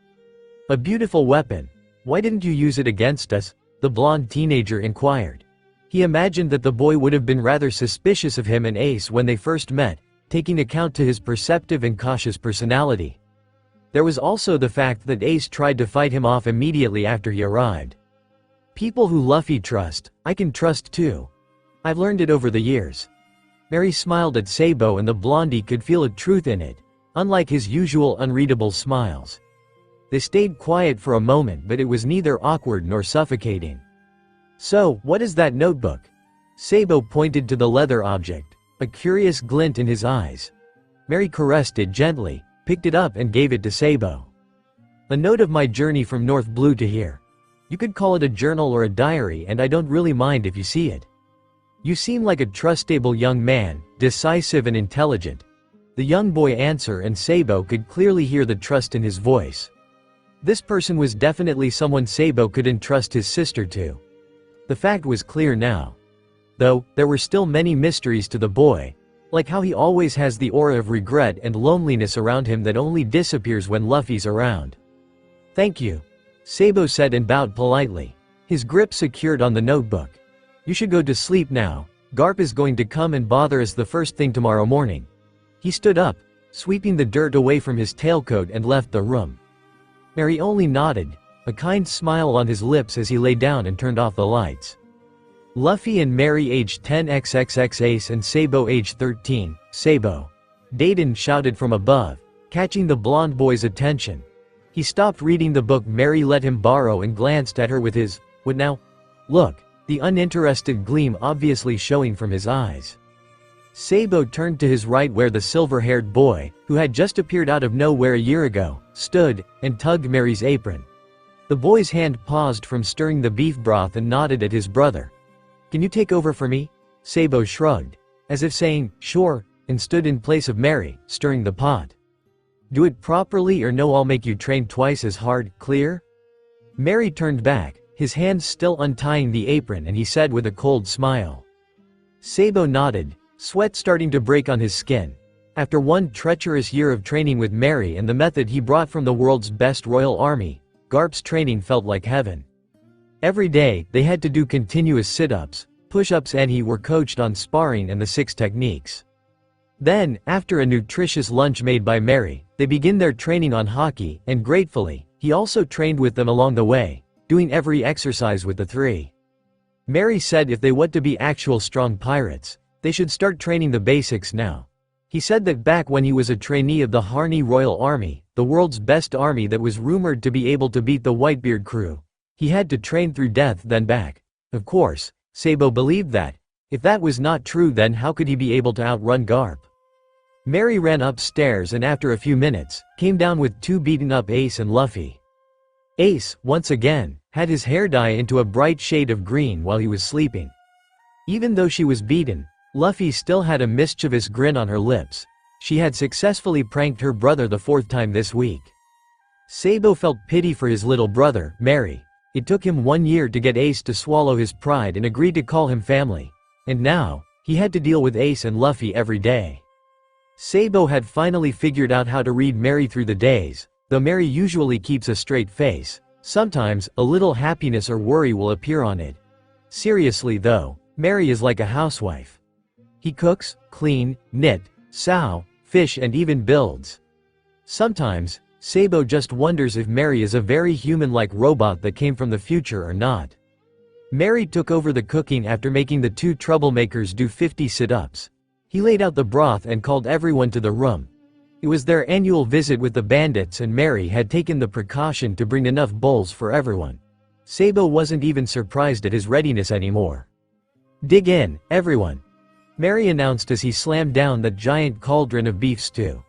"A beautiful weapon. Why didn't you use it against us?" the blonde teenager inquired. He imagined that the boy would have been rather suspicious of him and Ace when they first met, taking account to his perceptive and cautious personality. There was also the fact that Ace tried to fight him off immediately after he arrived. "People who Luffy trust, I can trust too. I've learned it over the years." Mary smiled at Sabo and the blondie could feel a truth in it, unlike his usual unreadable smiles. They stayed quiet for a moment but it was neither awkward nor suffocating. "So, what is that notebook?" Sabo pointed to the leather object, a curious glint in his eyes. Mary caressed it gently, picked it up and gave it to Sabo. "A note of my journey from North Blue to here. You could call it a journal or a diary and I don't really mind if you see it. You seem like a trustable young man, decisive and intelligent." The young boy answered and Sabo could clearly hear the trust in his voice. This person was definitely someone Sabo could entrust his sister to. The fact was clear now. Though, there were still many mysteries to the boy, like how he always has the aura of regret and loneliness around him that only disappears when Luffy's around. "Thank you," Sabo said and bowed politely, his grip secured on the notebook. "You should go to sleep now. Garp is going to come and bother us the first thing tomorrow morning." He stood up, sweeping the dirt away from his tailcoat and left the room. Mary only nodded, a kind smile on his lips as he lay down and turned off the lights. Luffy and Mary aged 10xxx Ace and Sabo aged 13, Sabo. Dayton shouted from above, catching the blonde boy's attention. He stopped reading the book Mary let him borrow and glanced at her with his, "What now?" look, the uninterested gleam obviously showing from his eyes. Sabo turned to his right where the silver-haired boy, who had just appeared out of nowhere a year ago, stood, and tugged Mary's apron. The boy's hand paused from stirring the beef broth and nodded at his brother. "Can you take over for me?" Sabo shrugged, as if saying, "Sure," and stood in place of Mary, stirring the pot. "Do it properly or no, I'll make you train twice as hard, clear?" Mary turned back, his hands still untying the apron, and he said with a cold smile. Sabo nodded, sweat starting to break on his skin. After one treacherous year of training with Mary and the method he brought from the world's best royal army, Garp's training felt like heaven. Every day, they had to do continuous sit-ups, push-ups, and he were coached on sparring and the 6 techniques. Then, after a nutritious lunch made by Mary, they begin their training on hockey, and gratefully, he also trained with them along the way, doing every exercise with the three. Mary said if they want to be actual strong pirates, they should start training the basics now. He said that back when he was a trainee of the Harney Royal Army, the world's best army that was rumored to be able to beat the Whitebeard crew, he had to train through death then back. Of course, Sabo believed that. If that was not true, then how could he be able to outrun Garp? Mary ran upstairs and after a few minutes, came down with two beaten up Ace and Luffy. Ace, once again, had his hair dye into a bright shade of green while he was sleeping. Even though she was beaten, Luffy still had a mischievous grin on her lips. She had successfully pranked her brother the fourth time this week. Sabo felt pity for his little brother, Mary. It took him 1 year to get Ace to swallow his pride and agree to call him family. And now, he had to deal with Ace and Luffy every day. Sabo had finally figured out how to read Mary through the days, though Mary usually keeps a straight face. Sometimes, a little happiness or worry will appear on it. Seriously though, Mary is like a housewife. He cooks, clean, knit, sew, fish and even builds. Sometimes, Sabo just wonders if Mary is a very human-like robot that came from the future or not. Mary took over the cooking after making the two troublemakers do 50 sit-ups. He laid out the broth and called everyone to the room. It was their annual visit with the bandits and Mary had taken the precaution to bring enough bowls for everyone. Sabo wasn't even surprised at his readiness anymore. "Dig in, everyone," Mary announced as he slammed down that giant cauldron of beef stew.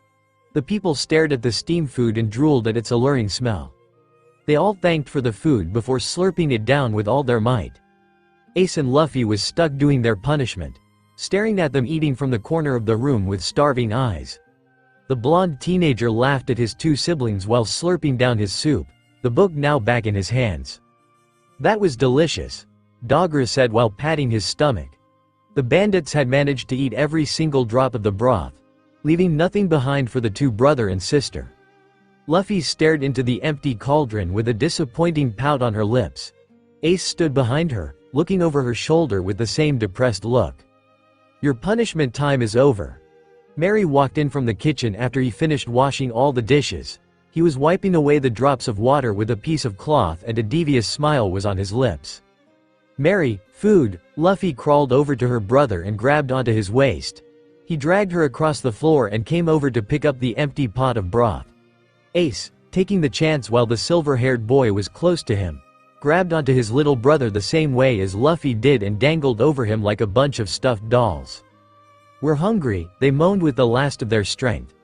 The people stared at the steam food and drooled at its alluring smell. They all thanked for the food before slurping it down with all their might. Ace and Luffy was stuck doing their punishment, staring at them eating from the corner of the room with starving eyes. The blonde teenager laughed at his two siblings while slurping down his soup, the book now back in his hands. "That was delicious," Dogra said while patting his stomach. The bandits had managed to eat every single drop of the broth, leaving nothing behind for the two brother and sister. Luffy stared into the empty cauldron with a disappointing pout on her lips. Ace stood behind her, looking over her shoulder with the same depressed look. "Your punishment time is over." Mary walked in from the kitchen after he finished washing all the dishes. He was wiping away the drops of water with a piece of cloth and a devious smile was on his lips. "Mary, food." Luffy crawled over to her brother and grabbed onto his waist. He dragged her across the floor and came over to pick up the empty pot of broth. Ace, taking the chance while the silver-haired boy was close to him, grabbed onto his little brother the same way as Luffy did and dangled over him like a bunch of stuffed dolls. "We're hungry," they moaned with the last of their strength.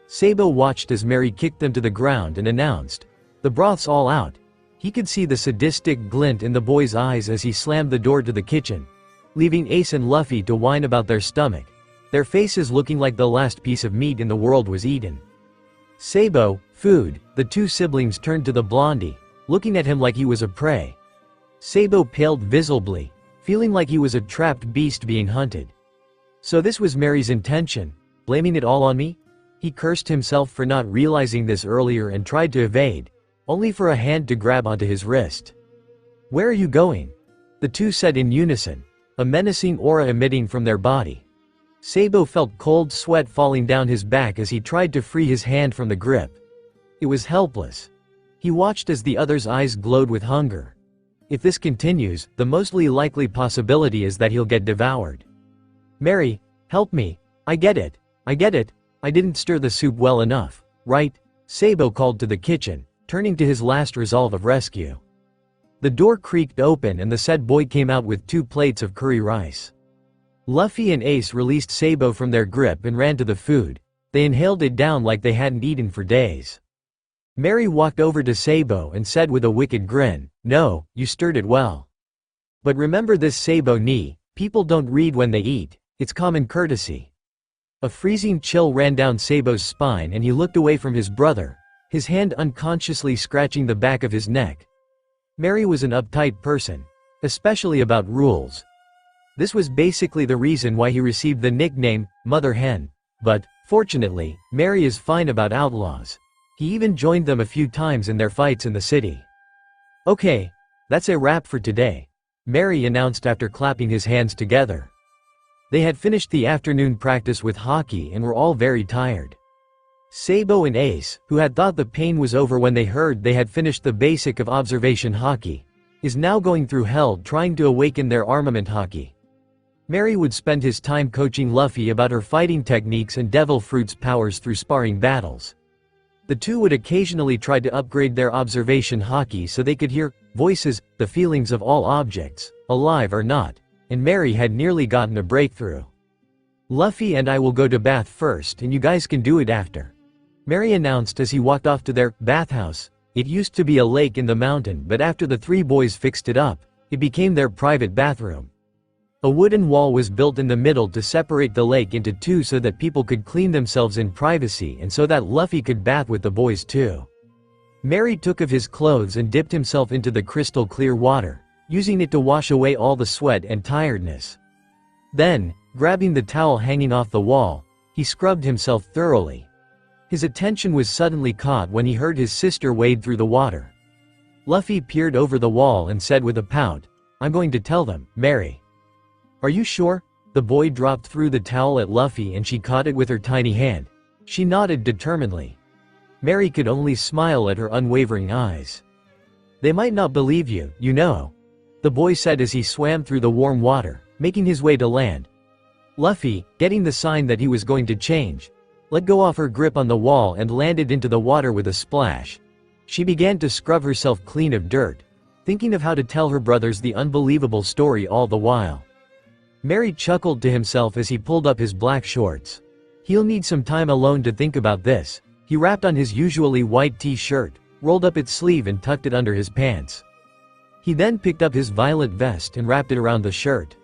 Sabo watched as Mary kicked them to the ground and announced, "The broth's all out." He could see the sadistic glint in the boy's eyes as he slammed the door to the kitchen, leaving Ace and Luffy to whine about their stomach, their faces looking like the last piece of meat in the world was eaten. "Sabo, food." The two siblings turned to the blondie, looking at him like he was a prey. Sabo paled visibly, feeling like he was a trapped beast being hunted. So this was Mary's intention, blaming it all on me? He cursed himself for not realizing this earlier and tried to evade, only for a hand to grab onto his wrist. "Where are you going?" the two said in unison, a menacing aura emitting from their body. Sabo felt cold sweat falling down his back as he tried to free his hand from the grip. It was helpless. He watched as the other's eyes glowed with hunger. If this continues, the mostly likely possibility is that he'll get devoured. "Mary, help me. I get it. I didn't stir the soup well enough, right?" Sabo called to the kitchen, turning to his last resolve of rescue. The door creaked open and the said boy came out with 2 plates of curry rice. Luffy and Ace released Sabo from their grip and ran to the food. They inhaled it down like they hadn't eaten for days. Mary walked over to Sabo and said with a wicked grin, "No, you stirred it well. But remember this, Sabo-ni, people don't read when they eat, it's common courtesy." A freezing chill ran down Sabo's spine and he looked away from his brother, his hand unconsciously scratching the back of his neck. Mary was an uptight person, especially about rules. This was basically the reason why he received the nickname, Mother Hen. But, fortunately, Mary is fine about outlaws. He even joined them a few times in their fights in the city. "Okay, that's a wrap for today," Mary announced after clapping his hands together. They had finished the afternoon practice with hockey and were all very tired. Sabo and Ace, who had thought the pain was over when they heard they had finished the basic of observation hockey, is now going through hell trying to awaken their armament haki. Mary would spend his time coaching Luffy about her fighting techniques and devil fruit's powers through sparring battles. The two would occasionally try to upgrade their observation haki so they could hear voices, the feelings of all objects, alive or not, and Mary had nearly gotten a breakthrough. Luffy and I will go to bath first and you guys can do it after, Mary announced as he walked off to their bathhouse. It used to be a lake in the mountain, but after the three boys fixed it up, it became their private bathroom. A wooden wall was built in the middle to separate the lake into two so that people could clean themselves in privacy and so that Luffy could bath with the boys too. Mary took off his clothes and dipped himself into the crystal clear water, using it to wash away all the sweat and tiredness. Then, grabbing the towel hanging off the wall, he scrubbed himself thoroughly. His attention was suddenly caught when he heard his sister wade through the water. Luffy peered over the wall and said with a pout, "I'm going to tell them, Mary." "Are you sure?" The boy dropped through the towel at Luffy and she caught it with her tiny hand. She nodded determinedly. Mary could only smile at her unwavering eyes. "They might not believe you, you know," the boy said as he swam through the warm water, making his way to land. Luffy, getting the sign that he was going to change, let go of her grip on the wall and landed into the water with a splash. She began to scrub herself clean of dirt, thinking of how to tell her brothers the unbelievable story all the while. Mary chuckled to himself as he pulled up his black shorts. He'll need some time alone to think about this. He wrapped on his usually white t-shirt, rolled up its sleeve and tucked it under his pants. He then picked up his violet vest and wrapped it around the shirt.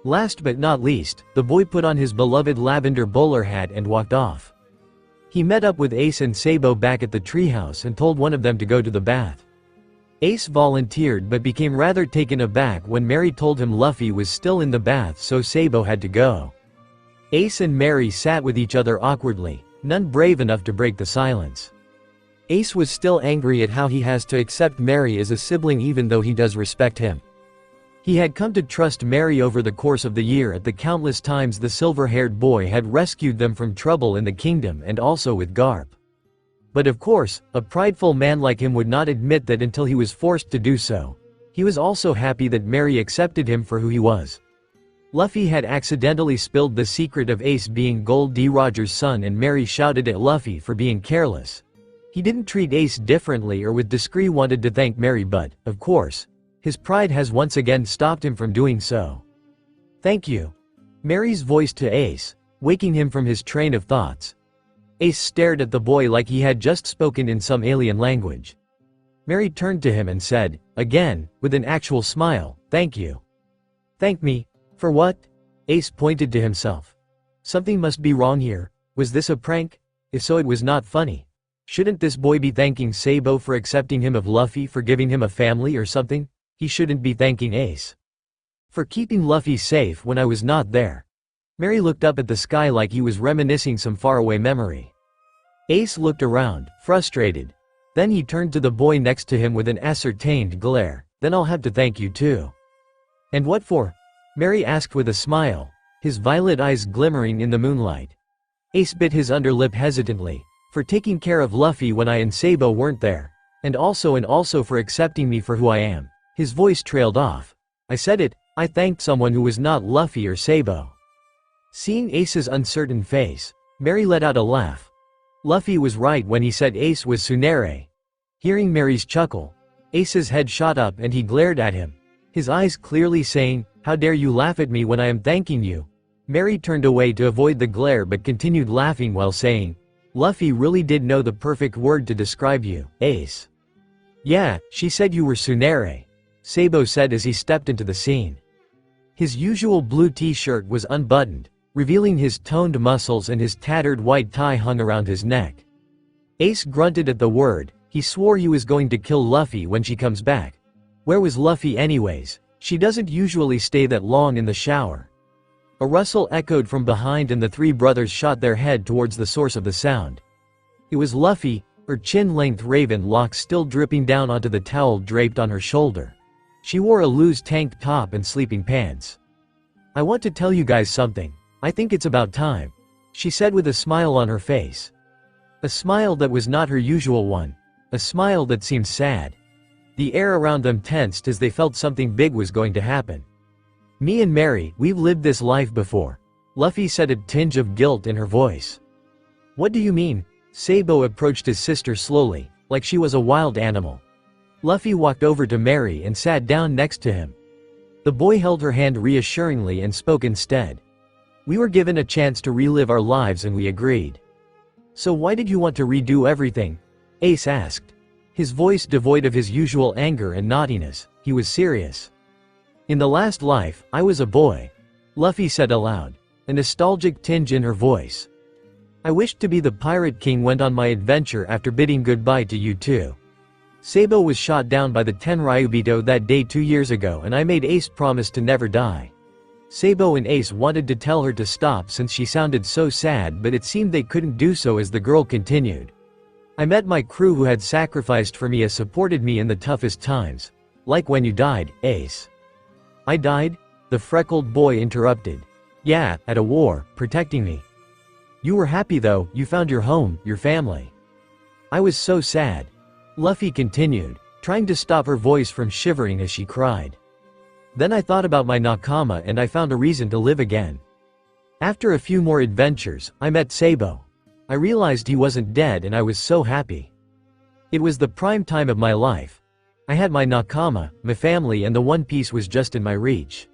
Last but not least, the boy put on his beloved lavender bowler hat and walked off. He met up with Ace and Sabo back at the treehouse and told one of them to go to the bath. Ace volunteered but became rather taken aback when Mary told him Luffy was still in the bath, so Sabo had to go. Ace and Mary sat with each other awkwardly, none brave enough to break the silence. Ace was still angry at how he has to accept Mary as a sibling even though he does respect him. He had come to trust Mary over the course of the year at the countless times the silver-haired boy had rescued them from trouble in the kingdom and also with Garp. But of course, a prideful man like him would not admit that until he was forced to do so. He was also happy that Mary accepted him for who he was. Luffy had accidentally spilled the secret of Ace being Gold D. Roger's son and Mary shouted at Luffy for being careless. He didn't treat Ace differently or with discretion wanted to thank Mary but, of course, his pride has once again stopped him from doing so. "Thank you," Mary's voice to Ace, waking him from his train of thoughts. Ace stared at the boy like he had just spoken in some alien language. Mary turned to him and said, again, with an actual smile, "Thank you." "Thank me? For what?" Ace pointed to himself. Something must be wrong here. Was this a prank? If so, it was not funny. Shouldn't this boy be thanking Sabo for accepting him of Luffy for giving him a family or something? He shouldn't be thanking Ace for keeping Luffy safe when I was not there. Mary looked up at the sky like he was reminiscing some faraway memory. Ace looked around, frustrated. Then he turned to the boy next to him with an ascertained glare. "Then I'll have to thank you too." "And what for?" Mary asked with a smile, his violet eyes glimmering in the moonlight. Ace bit his underlip hesitantly. "For taking care of Luffy when I and Sabo weren't there. And also for accepting me for who I am." His voice trailed off. "I said it, I thanked someone who was not Luffy or Sabo." Seeing Ace's uncertain face, Mary let out a laugh. Luffy was right when he said Ace was Tsunere. Hearing Mary's chuckle, Ace's head shot up and he glared at him, his eyes clearly saying, "How dare you laugh at me when I am thanking you?" Mary turned away to avoid the glare but continued laughing while saying, "Luffy really did know the perfect word to describe you, Ace." "Yeah, she said you were Tsunere," Sabo said as he stepped into the scene. His usual blue t-shirt was unbuttoned, revealing his toned muscles and his tattered white tie hung around his neck. Ace grunted at the word. He swore he was going to kill Luffy when she comes back. Where was Luffy anyways? She doesn't usually stay that long in the shower. A rustle echoed from behind and the three brothers shot their head towards the source of the sound. It was Luffy, her chin-length raven locks still dripping down onto the towel draped on her shoulder. She wore a loose tank top and sleeping pants. "I want to tell you guys something. I think it's about time," she said with a smile on her face. A smile that was not her usual one. A smile that seemed sad. The air around them tensed as they felt something big was going to happen. "Me and Mary, we've lived this life before," Luffy said, a tinge of guilt in her voice. "What do you mean?" Sabo approached his sister slowly, like she was a wild animal. Luffy walked over to Mary and sat down next to him. The boy held her hand reassuringly and spoke instead. "We were given a chance to relive our lives and we agreed." "So why did you want to redo everything?" Ace asked. His voice devoid of his usual anger and naughtiness, he was serious. "In the last life, I was a boy," Luffy said aloud, a nostalgic tinge in her voice. "I wished to be the Pirate King, went on my adventure after bidding goodbye to you too. Sabo was shot down by the Tenryubito that day 2 years ago and I made Ace promise to never die." Sabo and Ace wanted to tell her to stop since she sounded so sad, but it seemed they couldn't do so as the girl continued. "I met my crew who had sacrificed for me, has supported me in the toughest times. Like when you died, Ace." "I died?" the freckled boy interrupted. "Yeah, at a war, protecting me. You were happy though, you found your home, your family." "I was so sad," Luffy continued, trying to stop her voice from shivering as she cried. "Then I thought about my nakama and I found a reason to live again. After a few more adventures, I met Sabo. I realized he wasn't dead and I was so happy. It was the prime time of my life. I had my nakama, my family, and the One Piece was just in my reach.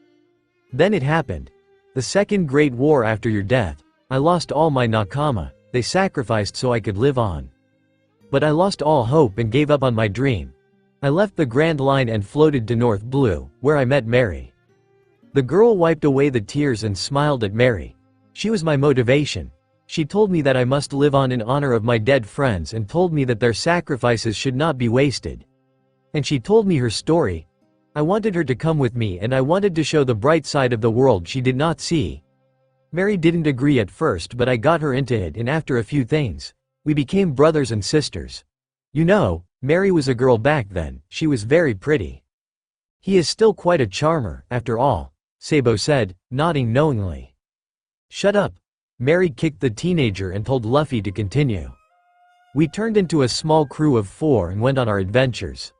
Then it happened. The second great war after your death. I lost all my nakama, they sacrificed so I could live on. But I lost all hope and gave up on my dream. I left the Grand Line and floated to North Blue, where I met Mary." The girl wiped away the tears and smiled at Mary. "She was my motivation. She told me that I must live on in honor of my dead friends and told me that their sacrifices should not be wasted. And she told me her story. I wanted her to come with me and I wanted to show the bright side of the world she did not see. Mary didn't agree at first, but I got her into it, and after a few things, we became brothers and sisters. You know, Mary was a girl back then, she was very pretty." "He is still quite a charmer, after all," Sabo said, nodding knowingly. "Shut up." Mary kicked the teenager and told Luffy to continue. "We turned into a small crew of 4 and went on our adventures.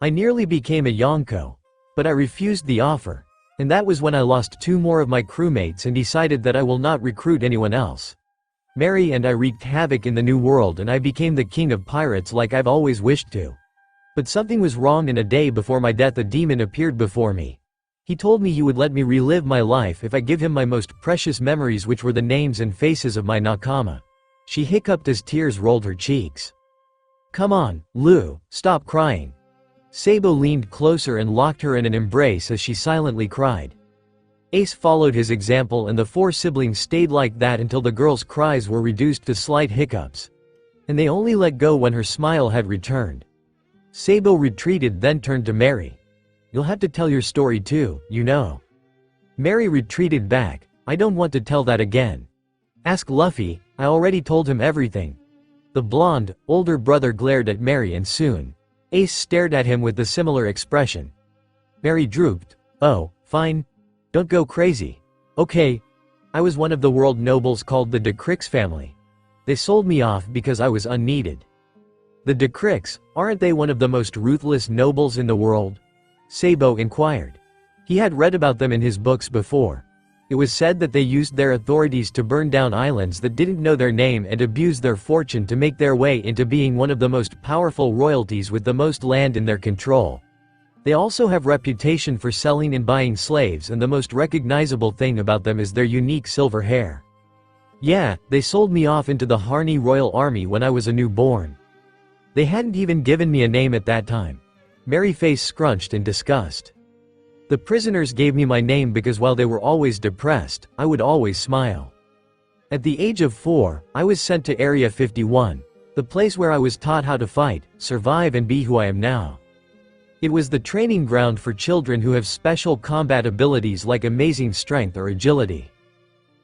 I nearly became a Yonko, but I refused the offer, and that was when I lost 2 more of my crewmates and decided that I will not recruit anyone else. Mary and I wreaked havoc in the New World and I became the king of pirates like I've always wished to. But something was wrong, and a day before my death a demon appeared before me. He told me he would let me relive my life if I give him my most precious memories, which were the names and faces of my nakama." She hiccuped as tears rolled her cheeks. "Come on, Lou, stop crying." Sabo leaned closer and locked her in an embrace as she silently cried. Ace followed his example and the 4 siblings stayed like that until the girl's cries were reduced to slight hiccups. And they only let go when her smile had returned. Sabo retreated, then turned to Mary. "You'll have to tell your story too, you know." Mary retreated back. "I don't want to tell that again. Ask Luffy, I already told him everything." The blonde, older brother glared at Mary and soon, Ace stared at him with a similar expression. Mary drooped. "Oh, fine. Don't go crazy. Okay. I was one of the world nobles called the De Crix family. They sold me off because I was unneeded." "The De Crix, aren't they one of the most ruthless nobles in the world?" Sabo inquired. He had read about them in his books before. It was said that they used their authorities to burn down islands that didn't know their name and abuse their fortune to make their way into being one of the most powerful royalties with the most land in their control. They also have reputation for selling and buying slaves, and the most recognizable thing about them is their unique silver hair. "Yeah, they sold me off into the Harney Royal Army when I was a newborn. They hadn't even given me a name at that time." Mary's face scrunched in disgust. "The prisoners gave me my name because while they were always depressed, I would always smile. At the age of 4, I was sent to Area 51, the place where I was taught how to fight, survive, and be who I am now. It was the training ground for children who have special combat abilities like amazing strength or agility.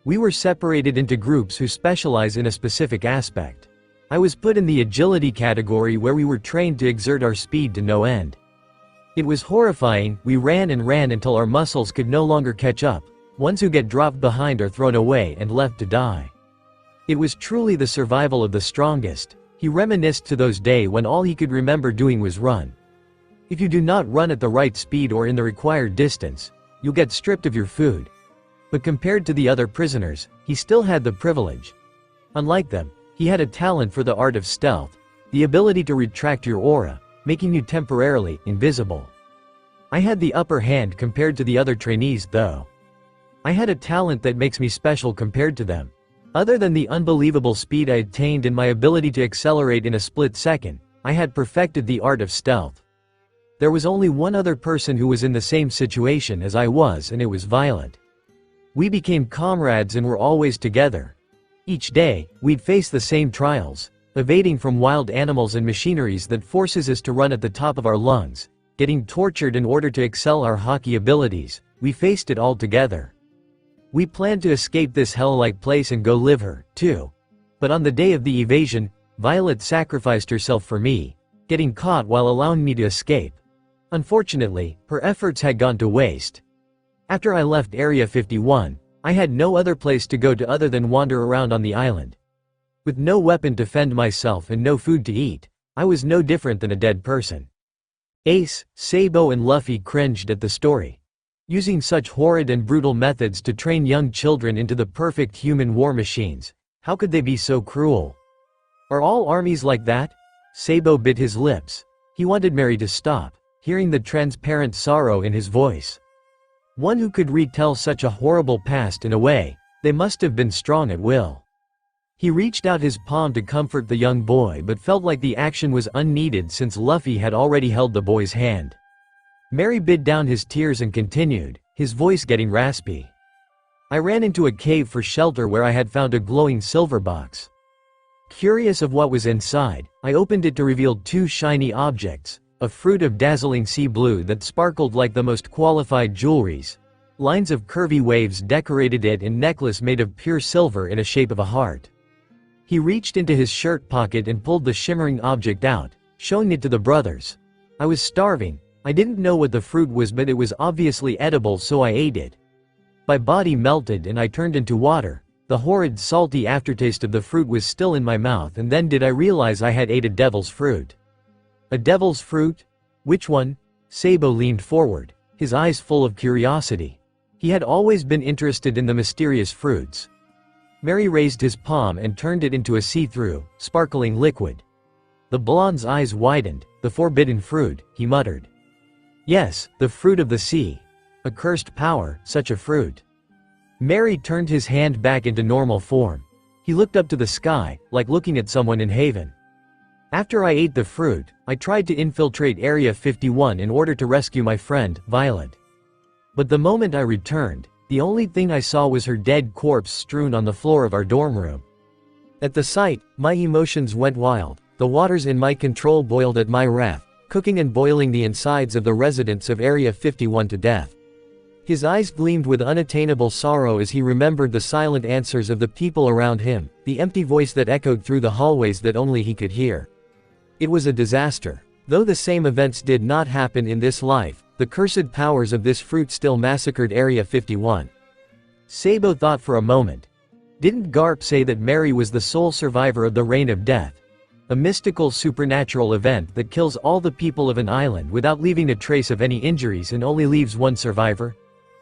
We were separated into groups who specialize in a specific aspect. I was put in the agility category where we were trained to exert our speed to no end. It was horrifying. We ran and ran until our muscles could no longer catch up. Ones who get dropped behind are thrown away and left to die. It was truly the survival of the strongest." He reminisced to those days when all he could remember doing was run. If you do not run at the right speed or in the required distance, you'll get stripped of your food. But compared to the other prisoners, he still had the privilege. Unlike them, he had a talent for the art of stealth, the ability to retract your aura, making you temporarily invisible. I had the upper hand compared to the other trainees though. I had a talent that makes me special compared to them. Other than the unbelievable speed I attained and my ability to accelerate in a split second, I had perfected the art of stealth. There was only one other person who was in the same situation as I was, and it was Violet. We became comrades and were always together. Each day, we'd face the same trials, evading from wild animals and machineries that forces us to run at the top of our lungs, getting tortured in order to excel our hockey abilities. We faced it all together. We planned to escape this hell-like place and go live her, too. But on the day of the evasion, Violet sacrificed herself for me, getting caught while allowing me to escape. Unfortunately, her efforts had gone to waste. After I left Area 51, I had no other place to go to other than wander around on the island. With no weapon to defend myself and no food to eat, I was no different than a dead person. Ace, Sabo and Luffy cringed at the story. Using such horrid and brutal methods to train young children into the perfect human war machines, how could they be so cruel? Are all armies like that? Sabo bit his lips. He wanted Mary to stop, hearing the transparent sorrow in his voice. One who could retell such a horrible past in a way, they must have been strong at will. He reached out his palm to comfort the young boy but felt like the action was unneeded since Luffy had already held the boy's hand. Mary bid down his tears and continued, his voice getting raspy. I ran into a cave for shelter where I had found a glowing silver box. Curious of what was inside, I opened it to reveal two shiny objects, a fruit of dazzling sea blue that sparkled like the most qualified jewelries. Lines of curvy waves decorated it and necklace made of pure silver in a shape of a heart. He reached into his shirt pocket and pulled the shimmering object out, showing it to the brothers. I was starving. I didn't know what the fruit was, but it was obviously edible, so I ate it. My body melted and I turned into water. The horrid salty aftertaste of the fruit was still in my mouth, and then did I realize I had ate a devil's fruit. A devil's fruit? Which one? Sabo leaned forward, his eyes full of curiosity. He had always been interested in the mysterious fruits. Mary raised his palm and turned it into a see-through, sparkling liquid. The blonde's eyes widened. The forbidden fruit, he muttered. Yes, the fruit of the sea. A cursed power, such a fruit. Mary turned his hand back into normal form. He looked up to the sky, like looking at someone in heaven. After I ate the fruit, I tried to infiltrate Area 51 in order to rescue my friend, Violet. But the moment I returned, the only thing I saw was her dead corpse strewn on the floor of our dorm room. At the sight, my emotions went wild. The waters in my control boiled at my wrath, cooking and boiling the insides of the residents of Area 51 to death. His eyes gleamed with unattainable sorrow as he remembered the silent answers of the people around him, the empty voice that echoed through the hallways that only he could hear. It was a disaster. Though the same events did not happen in this life, the cursed powers of this fruit still massacred Area 51. Sabo thought for a moment. Didn't Garp say that Mary was the sole survivor of the Reign of Death? A mystical supernatural event that kills all the people of an island without leaving a trace of any injuries and only leaves one survivor?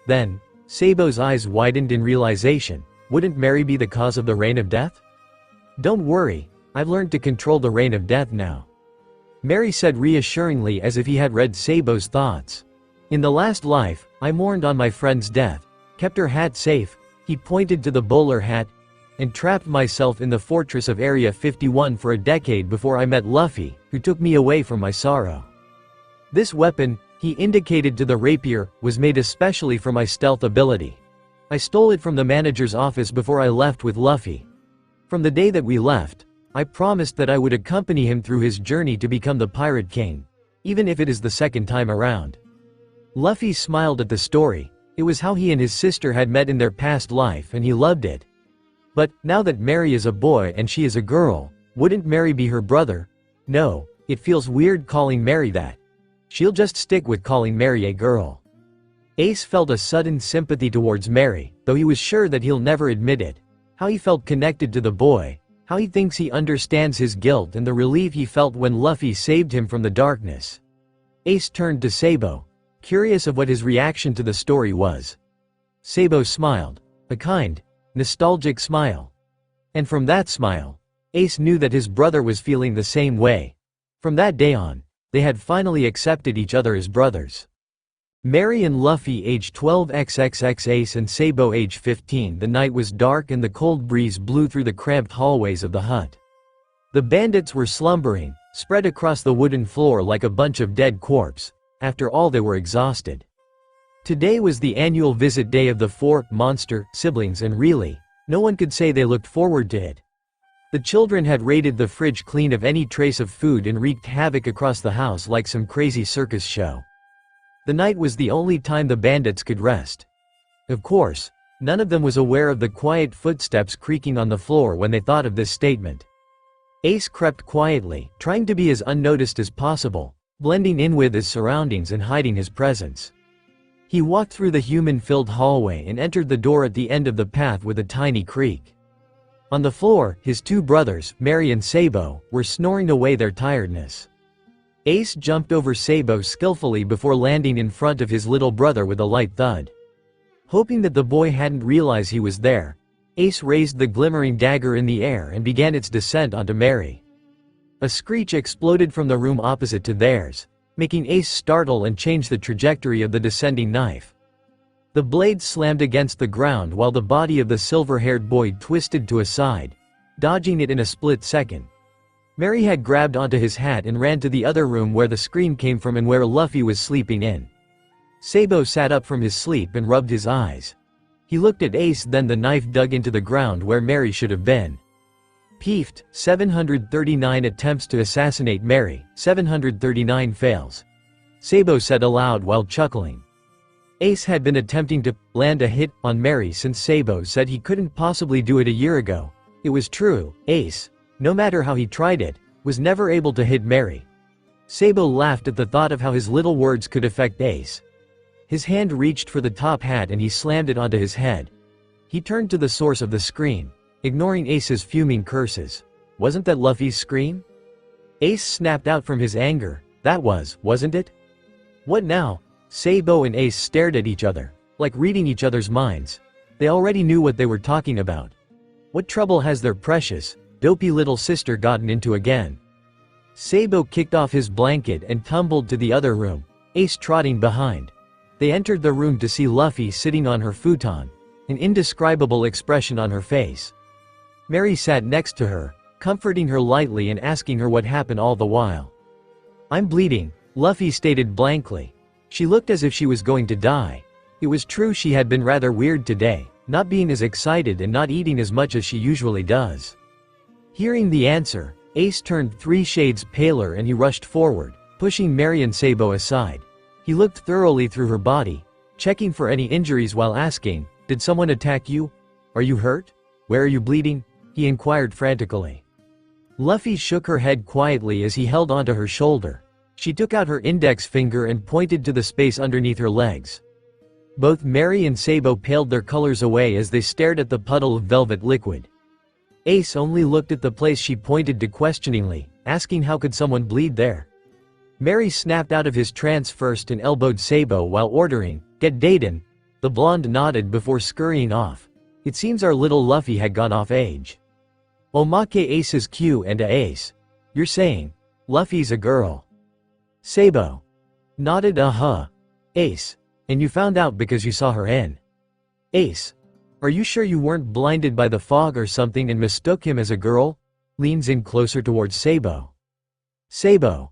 Then, Sabo's eyes widened in realization. Wouldn't Mary be the cause of the Reign of Death? Don't worry, I've learned to control the Reign of Death now. Mary said reassuringly as if he had read Sabo's thoughts. In the last life, I mourned on my friend's death, kept her hat safe, he pointed to the bowler hat, and trapped myself in the fortress of Area 51 for a decade before I met Luffy, who took me away from my sorrow. This weapon, he indicated to the rapier, was made especially for my stealth ability. I stole it from the manager's office before I left with Luffy. From the day that we left, I promised that I would accompany him through his journey to become the Pirate King, even if it is the second time around. Luffy smiled at the story. It was how he and his sister had met in their past life and he loved it. But, now that Mary is a boy and she is a girl, wouldn't Mary be her brother? No, it feels weird calling Mary that. She'll just stick with calling Mary a girl. Ace felt a sudden sympathy towards Mary, though he was sure that he'll never admit it. How he felt connected to the boy, how he thinks he understands his guilt and the relief he felt when Luffy saved him from the darkness. Ace turned to Sabo, curious of what his reaction to the story was. Sabo smiled, a kind, nostalgic smile. And from that smile, Ace knew that his brother was feeling the same way. From that day on, they had finally accepted each other as brothers. Mary and Luffy age 12 XXX Ace and Sabo age 15. The night was dark and the cold breeze blew through the cramped hallways of the hut. The bandits were slumbering, spread across the wooden floor like a bunch of dead corpses. After all, they were exhausted. Today was the annual visit day of the four monster siblings, and really, no one could say they looked forward to it. The children had raided the fridge clean of any trace of food and wreaked havoc across the house like some crazy circus show. The night was the only time the bandits could rest. Of course, none of them was aware of the quiet footsteps creaking on the floor when they thought of this statement. Ace crept quietly, trying to be as unnoticed as possible, blending in with his surroundings and hiding his presence. He walked through the human-filled hallway and entered the door at the end of the path with a tiny creak. On the floor, his two brothers, Mary and Sabo, were snoring away their tiredness. Ace jumped over Sabo skillfully before landing in front of his little brother with a light thud. Hoping that the boy hadn't realized he was there, Ace raised the glimmering dagger in the air and began its descent onto Mary. A screech exploded from the room opposite to theirs, making Ace startle and change the trajectory of the descending knife. The blade slammed against the ground while the body of the silver-haired boy twisted to a side, dodging it in a split second. Mary had grabbed onto his hat and ran to the other room where the scream came from and where Luffy was sleeping in. Sabo sat up from his sleep and rubbed his eyes. He looked at Ace, then the knife dug into the ground where Mary should have been. Peeved, 739 attempts to assassinate Mary, 739 fails. Sabo said aloud while chuckling. Ace had been attempting to land a hit on Mary since Sabo said he couldn't possibly do it a year ago. It was true, Ace, no matter how he tried it, was never able to hit Mary. Sabo laughed at the thought of how his little words could affect Ace. His hand reached for the top hat and he slammed it onto his head. He turned to the source of the scream, ignoring Ace's fuming curses. Wasn't that Luffy's scream? Ace snapped out from his anger. That wasn't it? What now? Sabo and Ace stared at each other, like reading each other's minds. They already knew what they were talking about. What trouble has their precious, dopey little sister gotten into again? Sabo kicked off his blanket and tumbled to the other room, Ace trotting behind. They entered the room to see Luffy sitting on her futon, an indescribable expression on her face. Mary sat next to her, comforting her lightly and asking her what happened all the while. I'm bleeding, Luffy stated blankly. She looked as if she was going to die. It was true, she had been rather weird today, not being as excited and not eating as much as she usually does. Hearing the answer, Ace turned 3 shades paler and he rushed forward, pushing Mary and Sabo aside. He looked thoroughly through her body, checking for any injuries while asking, "Did someone attack you? Are you hurt? Where are you bleeding?" he inquired frantically. Luffy shook her head quietly as he held onto her shoulder. She took out her index finger and pointed to the space underneath her legs. Both Mary and Sabo paled their colors away as they stared at the puddle of velvet liquid. Ace only looked at the place she pointed to questioningly, asking how could someone bleed there. Mary snapped out of his trance first and elbowed Sabo while ordering, "Get Dayton." The blonde nodded before scurrying off. It seems our little Luffy had gone off age. Omake Ace's Q and a Ace. You're saying, Luffy's a girl? Sabo nodded. Ace. And you found out because you saw her in. Ace. Are you sure you weren't blinded by the fog or something and mistook him as a girl? Leans in closer towards Sabo. Sabo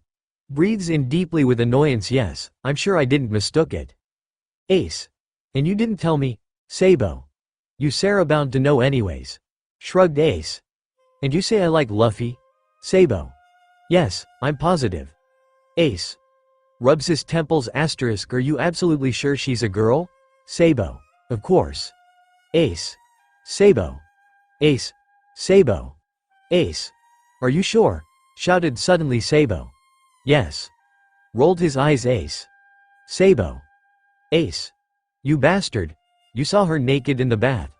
breathes in deeply with annoyance. Yes, I'm sure I didn't mistook it. Ace. And you didn't tell me? Sabo. You Sarah bound to know anyways. Shrugged Ace. And you say I like Luffy? Sabo. Yes, I'm positive. Ace. Rubs his temples. Asterisk. Are you absolutely sure she's a girl? Sabo. Of course. Ace. Sabo. Ace. Sabo. Ace. Are you sure? Shouted suddenly Sabo. Yes. Rolled his eyes Ace. Sabo. Ace. You bastard. You saw her naked in the bath.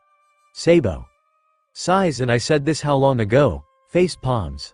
Sabo. Sighs. And I said this how long ago? Face palms.